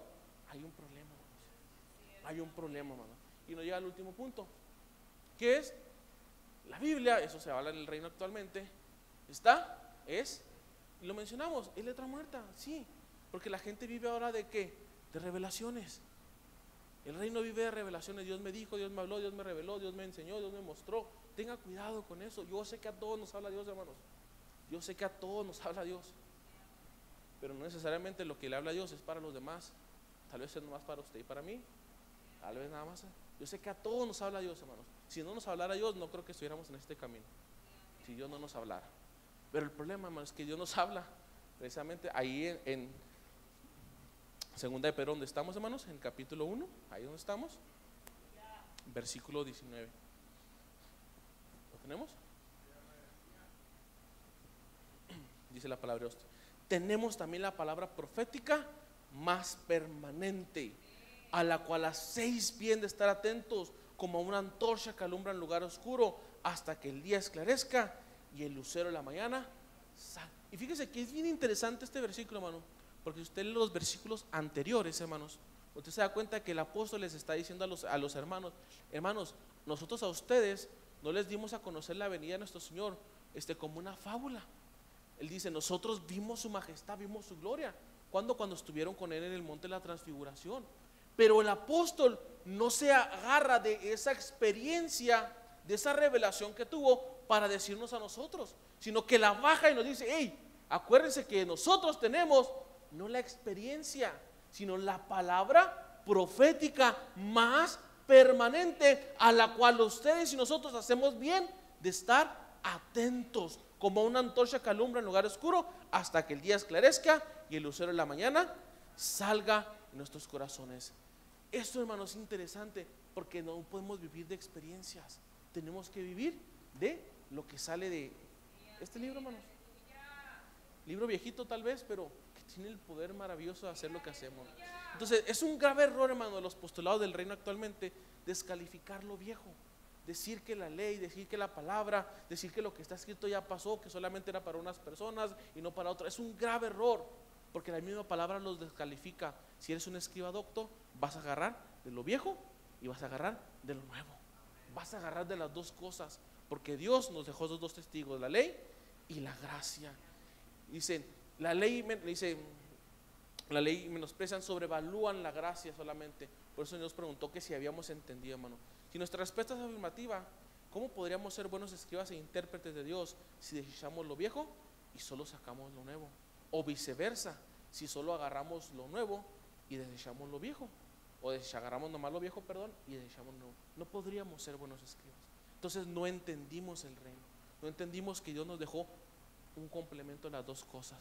hay un problema, hermano. Hay un problema, hermano. Y nos llega al último punto, que es la Biblia. Eso se habla en el reino actualmente. Y lo mencionamos, es letra muerta, sí, porque la gente vive ahora de ¿qué? De revelaciones. El reino vive de revelaciones. Dios me dijo, Dios me habló, Dios me reveló, Dios me enseñó, Dios me mostró. Tenga cuidado con eso. Yo sé que a todos nos habla Dios, hermanos. Yo sé que a todos nos habla Dios, pero no necesariamente lo que le habla Dios es para los demás. Tal vez es nomás para usted y para mí. Tal vez nada más. Yo sé que a todos nos habla Dios, hermanos. Si no nos hablara Dios, no creo que estuviéramos en este camino. Si Dios no nos hablara. Pero el problema, hermanos, es que Dios nos habla precisamente ahí en segunda de Pedro, donde estamos, hermanos, en el capítulo 1, ahí donde estamos, versículo 19. ¿Lo tenemos? Dice la palabra de Dios. Tenemos también la palabra profética más permanente, a la cual hacéis bien de estar atentos, como una antorcha que alumbra en lugar oscuro, hasta que el día esclarezca y el lucero de la mañana sale. Y fíjese que es bien interesante este versículo, hermano, porque si usted lee los versículos anteriores, hermanos, usted se da cuenta que el apóstol les está diciendo a los hermanos, hermanos, nosotros a ustedes no les dimos a conocer la venida de nuestro Señor como una fábula. Él dice, nosotros vimos su majestad, vimos su gloria. ¿Cuándo? Cuando estuvieron con él en el monte de la transfiguración. Pero el apóstol no se agarra de esa experiencia, de esa revelación que tuvo para decirnos a nosotros, sino que la baja y nos dice, hey, acuérdense que nosotros tenemos no la experiencia, sino la palabra profética más permanente, a la cual ustedes y nosotros hacemos bien de estar atentos, como una antorcha que alumbra en lugar oscuro, hasta que el día esclarezca y el lucero de la mañana salga en nuestros corazones. Esto, hermanos, es interesante, porque no podemos vivir de experiencias, tenemos que vivir de lo que sale de este libro, hermanos. Libro viejito tal vez, pero que tiene el poder maravilloso de hacer lo que hacemos. Entonces es un grave error, hermano, de los postulados del reino actualmente, descalificar lo viejo, decir que la ley, decir que la palabra, decir que lo que está escrito ya pasó, que solamente era para unas personas y no para otras. Es un grave error, porque la misma palabra los descalifica. Si eres un escriba docto, vas a agarrar de lo viejo y vas a agarrar de lo nuevo. Vas a agarrar de las dos cosas, porque Dios nos dejó esos dos testigos, la ley y la gracia. Dicen, la ley menosprecian, sobrevalúan la gracia solamente. Por eso Dios preguntó que si habíamos entendido, hermano. Si nuestra respuesta es afirmativa, ¿cómo podríamos ser buenos escribas e intérpretes de Dios si desechamos lo viejo y solo sacamos lo nuevo? O viceversa, si solo agarramos lo nuevo y desechamos lo viejo, o agarramos nomás lo viejo, y desechamos lo nuevo. No podríamos ser buenos escribas. Entonces no entendimos el reino, no entendimos que Dios nos dejó un complemento de las dos cosas.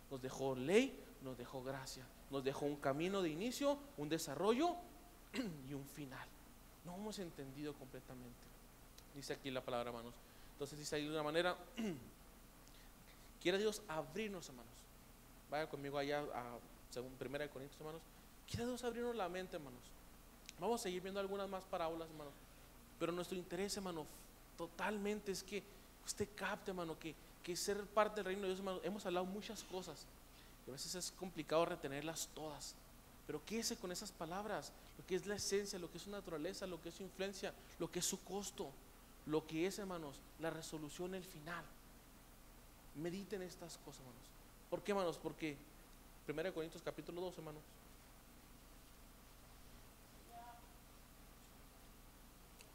Nos dejó ley, nos dejó gracia, nos dejó un camino de inicio, un desarrollo y un final. No hemos entendido completamente. Dice aquí la palabra, hermanos. Entonces dice ahí de una manera, quiere Dios abrirnos, hermanos. Vaya conmigo allá según Primera de Corintios, hermanos. Quiere Dios abrirnos la mente, hermanos. Vamos a seguir viendo algunas más parábolas, hermanos. Pero nuestro interés, hermano, totalmente es que usted capte, hermano, que ser parte del reino de Dios, hermano. Hemos hablado muchas cosas y a veces es complicado retenerlas todas. Pero quédese con esas palabras, lo que es la esencia, lo que es su naturaleza, lo que es su influencia, lo que es su costo, lo que es, hermanos, la resolución, el final. Mediten estas cosas, hermanos. ¿Por qué, hermanos? Porque 1 Corintios capítulo 2, hermanos.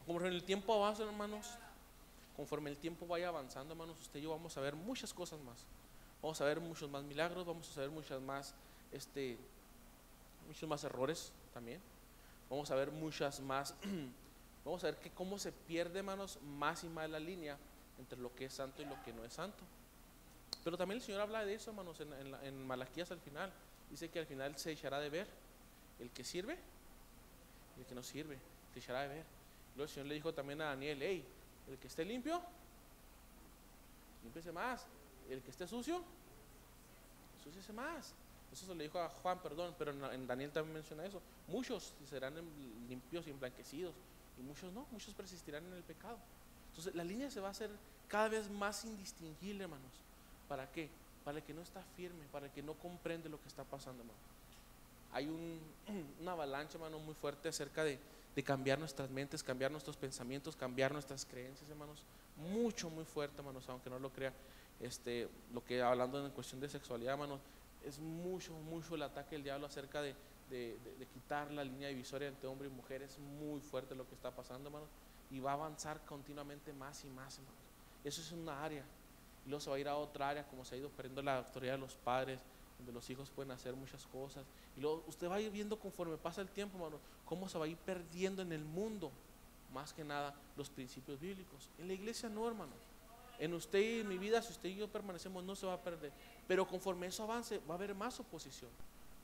Conforme el tiempo avanza, hermanos, conforme el tiempo vaya avanzando, hermanos, usted y yo vamos a ver muchas cosas más. Vamos a ver muchos más milagros, vamos a ver muchos más errores también. Vamos a ver muchas más, vamos a ver que cómo se pierde, hermanos, más y más la línea entre lo que es santo y lo que no es santo. Pero también el Señor habla de eso, hermanos, en Malaquías al final. Dice que al final se echará de ver el que sirve y el que no sirve, se echará de ver. Luego el Señor le dijo también a Daniel: hey, el que esté limpio, límpiese más. El que esté sucio, súciese más. Eso se le dijo a Juan, perdón, pero en Daniel también menciona eso. Muchos serán limpios y emblanquecidos, y muchos no, muchos persistirán en el pecado. Entonces la línea se va a hacer cada vez más indistinguible, hermanos. ¿Para qué? Para el que no está firme, para el que no comprende lo que está pasando, hermano. Hay una avalancha, hermano, muy fuerte acerca de cambiar nuestras mentes, cambiar nuestros pensamientos, cambiar nuestras creencias, hermanos. Mucho, muy fuerte, hermanos, aunque no lo crea. Lo que hablando en cuestión de sexualidad, hermanos, es mucho el ataque del diablo acerca de quitar la línea divisoria entre hombre y mujer. Es muy fuerte lo que está pasando, hermanos, y va a avanzar continuamente más y más, hermanos. Eso es una área, y luego se va a ir a otra área, como se ha ido perdiendo la autoridad de los padres, donde los hijos pueden hacer muchas cosas, y luego usted va a ir viendo conforme pasa el tiempo, hermano, cómo se va a ir perdiendo en el mundo, más que nada, los principios bíblicos. En la iglesia no, hermano. En usted y en mi vida, si usted y yo permanecemos, no se va a perder. Pero conforme eso avance, va a haber más oposición,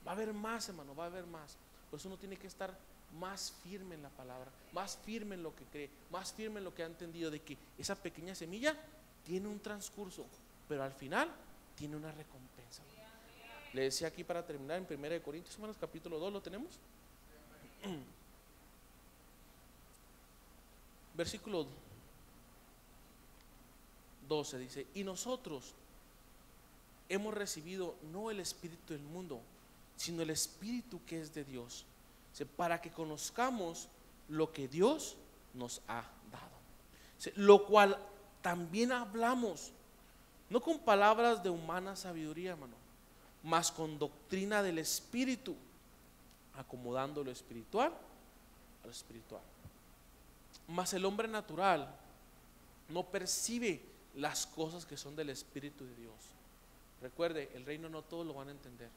va a haber más, hermano, va a haber más. Por eso uno tiene que estar más firme en la palabra, más firme en lo que cree, más firme en lo que ha entendido, de que esa pequeña semilla tiene un transcurso, pero al final tiene una recompensa. Le decía aquí para terminar en 1 Corintios, hermanos, capítulo 2, ¿lo tenemos? Versículo 12 dice: y nosotros hemos recibido no el espíritu del mundo, sino el espíritu que es de Dios, para que conozcamos lo que Dios nos ha dado, lo cual también hablamos, no con palabras de humana sabiduría, hermano, mas con doctrina del espíritu, acomodando lo espiritual a lo espiritual. Mas el hombre natural no percibe las cosas que son del Espíritu de Dios. Recuerde, el reino no todos lo van a entender.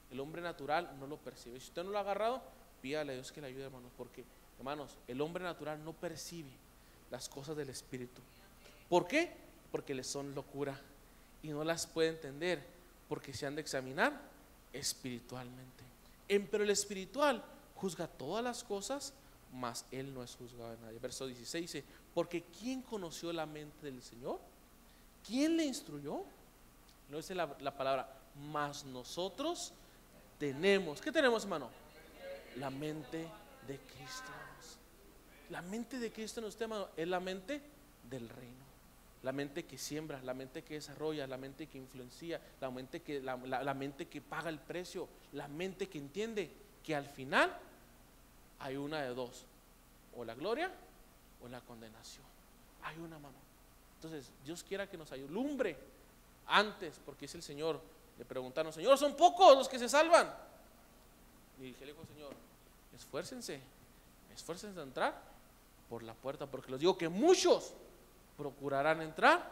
El hombre natural no lo percibe. Si usted no lo ha agarrado, pídale a Dios que le ayude, hermanos, porque, hermanos, el hombre natural no percibe las cosas del Espíritu. ¿Por qué? Porque les son locura y no las puede entender, porque se han de examinar espiritualmente. Pero el espiritual juzga todas las cosas, mas él no es juzgado de nadie. Verso 16 dice: porque ¿quién conoció la mente del Señor? ¿Quién le instruyó? No dice la palabra, mas nosotros tenemos. ¿Qué tenemos, hermano? La mente de Cristo. La mente de Cristo en usted, hermano, es la mente del reino. La mente que siembra, la mente que desarrolla, la mente que influencia, la mente que paga el precio, la mente que entiende que al final hay una de dos: o la gloria o la condenación. Hay una, mano. Entonces Dios quiera que nos alumbre antes, porque es el Señor. Le preguntaron: Señor, son pocos los que se salvan. Y dije, le dijo: Señor, esfuércense a entrar por la puerta, porque les digo que muchos procurarán entrar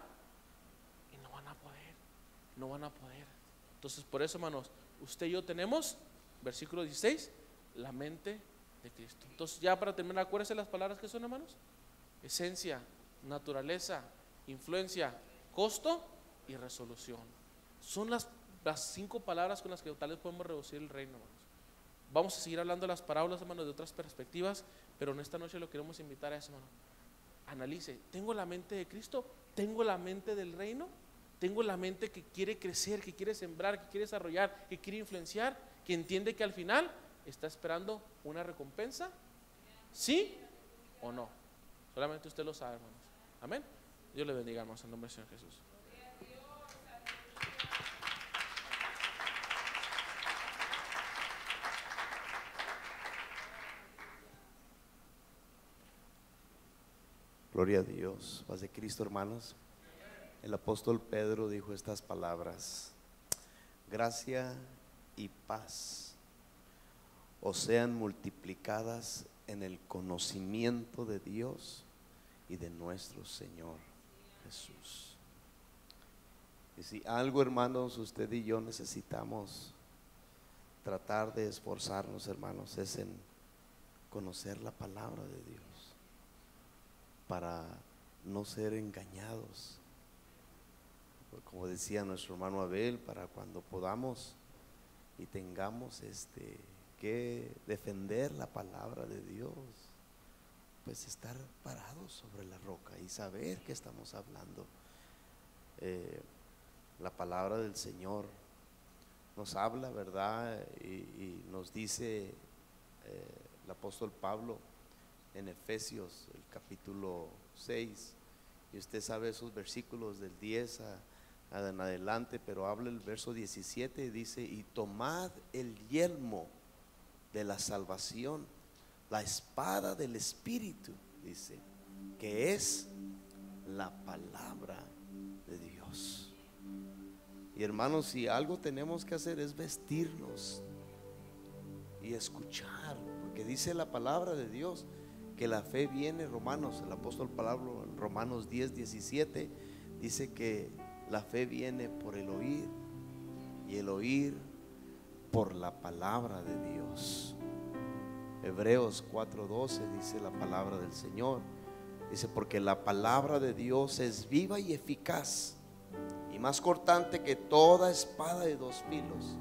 y no van a poder. Entonces, por eso, hermanos, usted y yo tenemos, versículo 16, la mente de Cristo. Entonces, ya para terminar, acuérdense las palabras que son, hermanos: esencia, naturaleza, influencia, costo y resolución. Son las 5 palabras con las que tal vez podemos reducir el reino, hermanos. Vamos a seguir hablando de las parábolas, hermanos, de otras perspectivas, pero en esta noche lo queremos invitar a eso, hermano. Analice: ¿tengo la mente de Cristo? ¿Tengo la mente del reino? tengo la mente que quiere crecer, que quiere sembrar, que quiere desarrollar, que quiere influenciar, que entiende que al final está esperando una recompensa, ¿sí o no? Solamente usted lo sabe, hermanos. Amén. Dios le bendiga, hermanos, en nombre del Señor Jesús. Gloria a Dios, paz de Cristo, hermanos. El apóstol Pedro dijo estas palabras: gracia y paz os sean multiplicadas en el conocimiento de Dios y de nuestro Señor Jesús. Y si algo, hermanos, usted y yo necesitamos tratar de esforzarnos, hermanos, es en conocer la palabra de Dios, para no ser engañados. Como decía nuestro hermano Abel, para cuando podamos y tengamos que defender la palabra de Dios, pues estar parados sobre la roca y saber que estamos hablando. La palabra del Señor nos habla, ¿verdad? Y nos dice el apóstol Pablo en Efesios, el capítulo 6, y usted sabe esos versículos del 10 en adelante, pero habla el verso 17 y dice: y tomad el yelmo de la salvación, la espada del Espíritu, dice, que es la palabra de Dios. Y hermanos, si algo tenemos que hacer es vestirnos y escuchar, porque dice la palabra de Dios que la fe viene, Romanos, el apóstol Pablo en Romanos 10:17 dice que la fe viene por el oír, y el oír por la palabra de Dios. Hebreos 4:12 dice la palabra del Señor, dice: porque la palabra de Dios es viva y eficaz, y más cortante que toda espada de dos filos,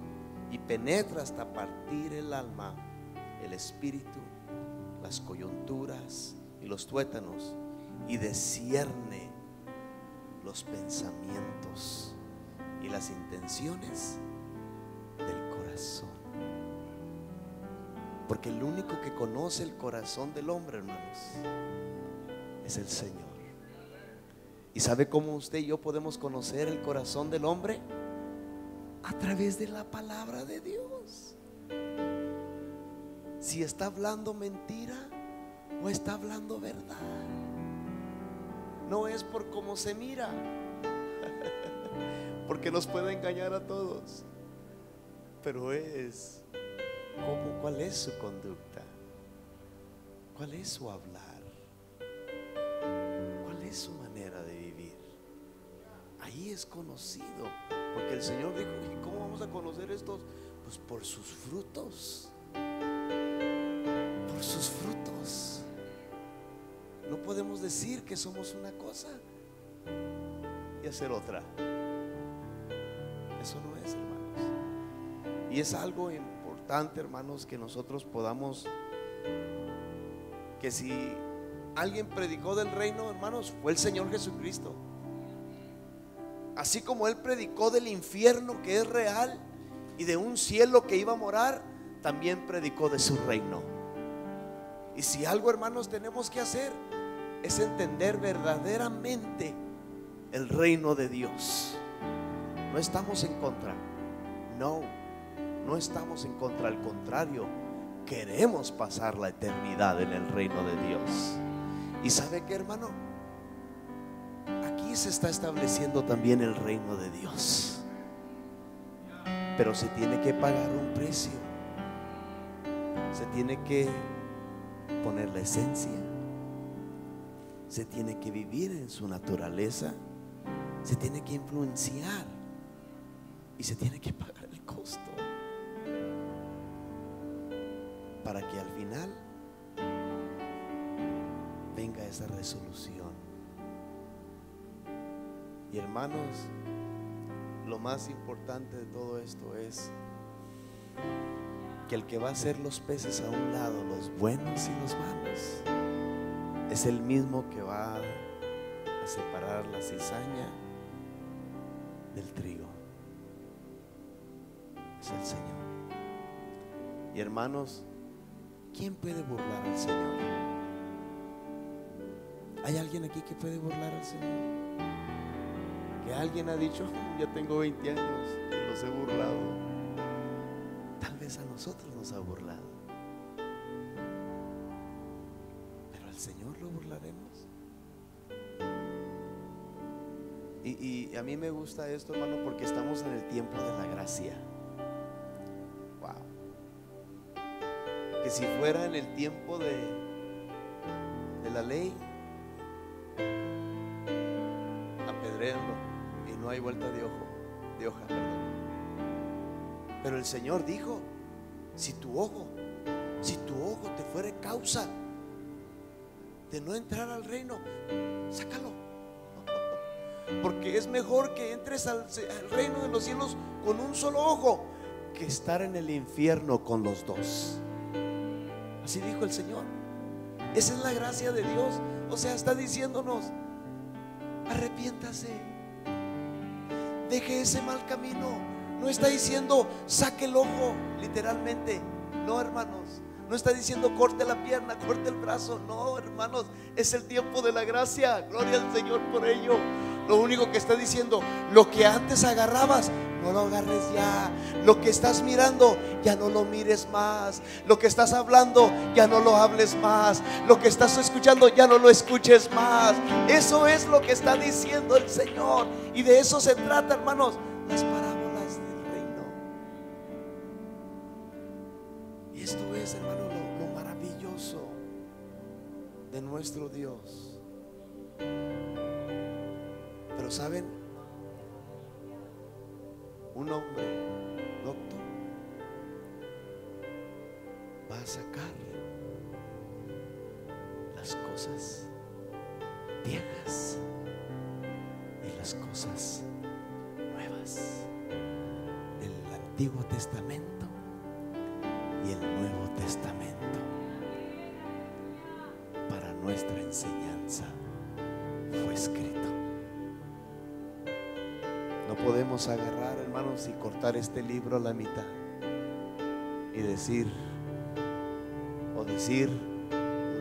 y penetra hasta partir el alma, el espíritu, las coyunturas y los tuétanos, y discierne los pensamientos y las intenciones del corazón. Porque el único que conoce el corazón del hombre, hermanos, es el Señor. ¿Y sabe cómo usted y yo podemos conocer el corazón del hombre? A través de la palabra de Dios. Si está hablando mentira o está hablando verdad. No es por cómo se mira, porque nos puede engañar a todos, pero es cuál es su conducta, cuál es su hablar, cuál es su manera de vivir. Ahí es conocido, porque el Señor dijo: ¿y cómo vamos a conocer estos? Pues por sus frutos. Por sus frutos. No podemos decir que somos una cosa y hacer otra. Eso no es, hermanos. Y es algo importante, hermanos, que nosotros podamos, que si alguien predicó del reino, hermanos, fue el Señor Jesucristo. Así como Él predicó del infierno que es real y de un cielo que iba a morar, también predicó de su reino. Y si algo, hermanos, tenemos que hacer es entender verdaderamente el reino de Dios. No estamos en contra, no estamos en contra, al contrario, queremos pasar la eternidad en el reino de Dios. ¿Y sabe qué, hermano? Aquí se está estableciendo también el reino de Dios, pero se tiene que pagar un precio, se tiene que poner la esencia, se tiene que vivir en su naturaleza, se tiene que influenciar y se tiene que pagar el costo para que al final venga esa resolución. Y hermanos, lo más importante de todo esto es que el que va a hacer los peces a un lado, los buenos y los malos, es el mismo que va a separar la cizaña del trigo es el Señor. Y hermanos, ¿quién puede burlar al Señor? ¿Hay alguien aquí que puede burlar al Señor? Que alguien ha dicho, ya tengo 20 años y los he burlado. Tal vez a nosotros nos ha burlado, pero al Señor lo burlaremos. Y a mí me gusta esto, hermano, porque estamos en el tiempo de la gracia. Wow. Que si fuera en el tiempo de la ley, apedréalo y no hay vuelta de hoja, perdón. Pero el Señor dijo, si tu ojo te fuere causa de no entrar al reino, sácalo. Porque es mejor que entres al reino de los cielos con un solo ojo que estar en el infierno con los dos. Así dijo el Señor. Esa es la gracia de Dios. O sea, está diciéndonos, arrepiéntase, deje ese mal camino. No está diciendo saque el ojo, literalmente. No, hermanos. No está diciendo corte la pierna, corte el brazo. No, hermanos, es el tiempo de la gracia. Gloria al Señor por ello. Lo único que está diciendo, lo que antes agarrabas, no lo agarres ya. Lo que estás mirando, ya no lo mires más. Lo que estás hablando, ya no lo hables más. Lo que estás escuchando, ya no lo escuches más. Eso es lo que está diciendo el Señor. Y de eso se trata, hermanos, las parábolas del reino. Y esto es, hermano, lo maravilloso de nuestro Dios. Pero saben, un hombre docto va a sacar las cosas viejas y las cosas nuevas del Antiguo Testamento y el Nuevo Testamento para nuestra enseñanza. Fue escrito. No podemos agarrar, hermanos, y cortar este libro a la mitad y decir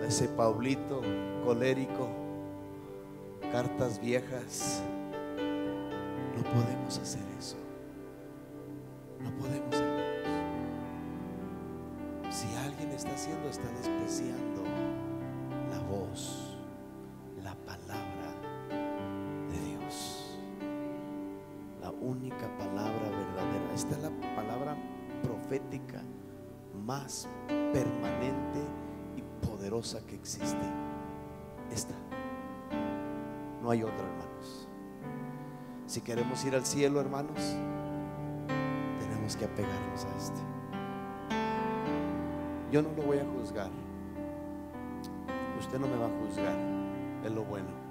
ese Pablito colérico, cartas viejas. No podemos hacer eso. No podemos, hermanos. Si alguien está haciendo, está despreciando la voz, la palabra de Dios. La única palabra verdadera. Esta es la palabra profética más permanente y poderosa que existe. Esta. No hay otra, hermanos. Si queremos ir al cielo, hermanos, tenemos que apegarnos a este. Yo no lo voy a juzgar. Usted no me va a juzgar. Es lo bueno.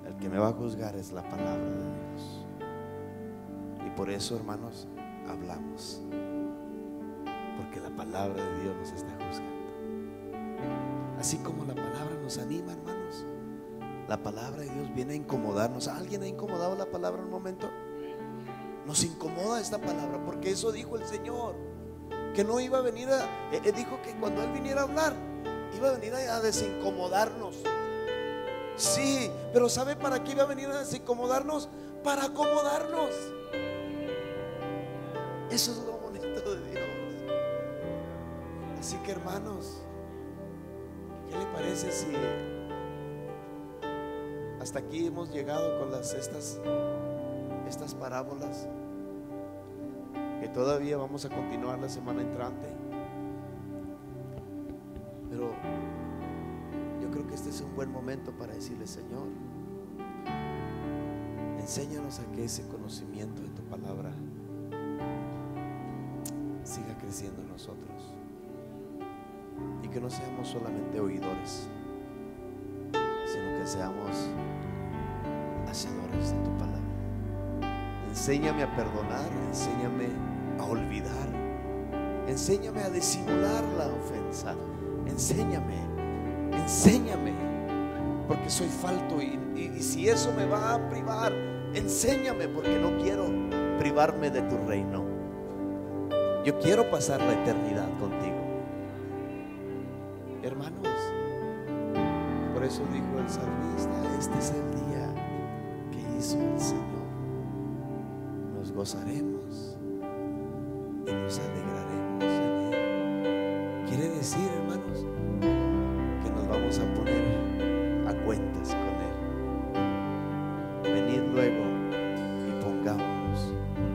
El que me va a juzgar es la palabra de Dios. Y por eso, hermanos, hablamos. Porque la palabra de Dios nos está juzgando. Así como la palabra nos anima, hermanos, la palabra de Dios viene a incomodarnos. ¿Alguien ha incomodado la palabra un momento? Nos incomoda esta palabra, porque eso dijo el Señor, que no iba a venir dijo que cuando Él viniera a hablar, iba a venir a desincomodarnos. Sí, pero ¿sabe para qué iba a venir a desincomodarnos? Para acomodarnos. Eso es lo bonito de Dios. Así que, hermanos, ¿qué le parece si hasta aquí hemos llegado con estas parábolas? Que todavía vamos a continuar la semana entrante. Pero yo creo que este es un buen momento para decirle: Señor, enséñanos a que ese conocimiento de tu palabra siga creciendo en nosotros, y que no seamos solamente oidores, sino que seamos hacedores de tu palabra. Enséñame a perdonar, enséñame a olvidar, enséñame a disimular la ofensa, enséñame, porque soy falto, y si eso me va a privar Enséñame, porque no quiero privarme de tu reino. Yo quiero pasar la eternidad contigo. Hermanos, por eso dijo el salmista: este es el día que hizo el Señor. Nos gozaremos y nos alegraremos en Él. Quiere decir, hermanos, que nos vamos a poner a cuentas con Él. Venid luego y pongámonos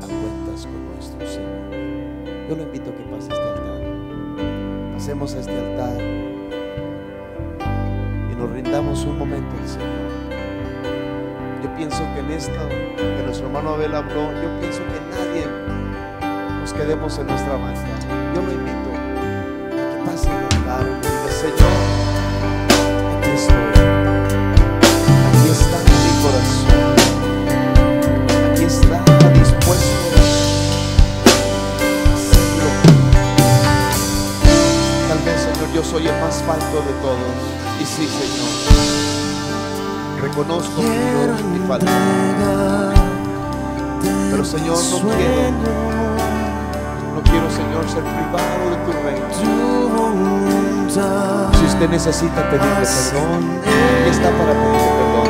a cuentas con nuestro Señor. Yo lo invito a que pase este altar. Pasemos a este altar y nos rindamos un momento al Señor. Yo pienso que en esto que nuestro hermano Abel habló, yo pienso que nadie nos quedemos en nuestra banca. Yo lo invito a que pase el altar y diga: Señor, aquí estoy. Aquí está mi corazón. Aquí está dispuesto a hacerlo. Tal vez, Señor, yo soy el más falto de todos. Y sí, Señor, reconozco mi falta. Pero, Señor, no quiero, Señor, ser privado de tu reino. Si usted necesita pedirle perdón, aquí está para pedirle perdón.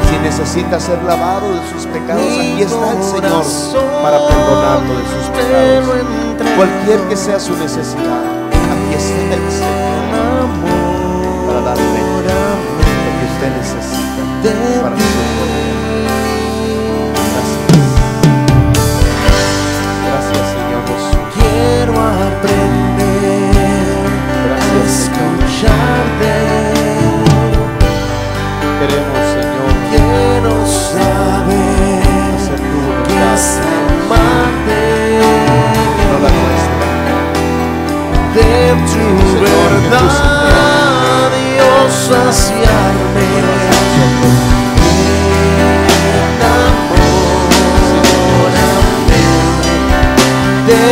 Si necesita ser lavado de sus pecados, aquí está el Señor para perdonarlo de sus pecados. Cualquier que sea su necesidad, aquí está el Señor para darle lo que usted necesita para su vida. Gracias, Señor Jesús. Quiero aprender a escucharte. Queremos, Señor, Quiero saber hacer tu que es voluntad, amarte no la nuestra. de tu Señor, verdad, Dios, saciarme. Enamórame de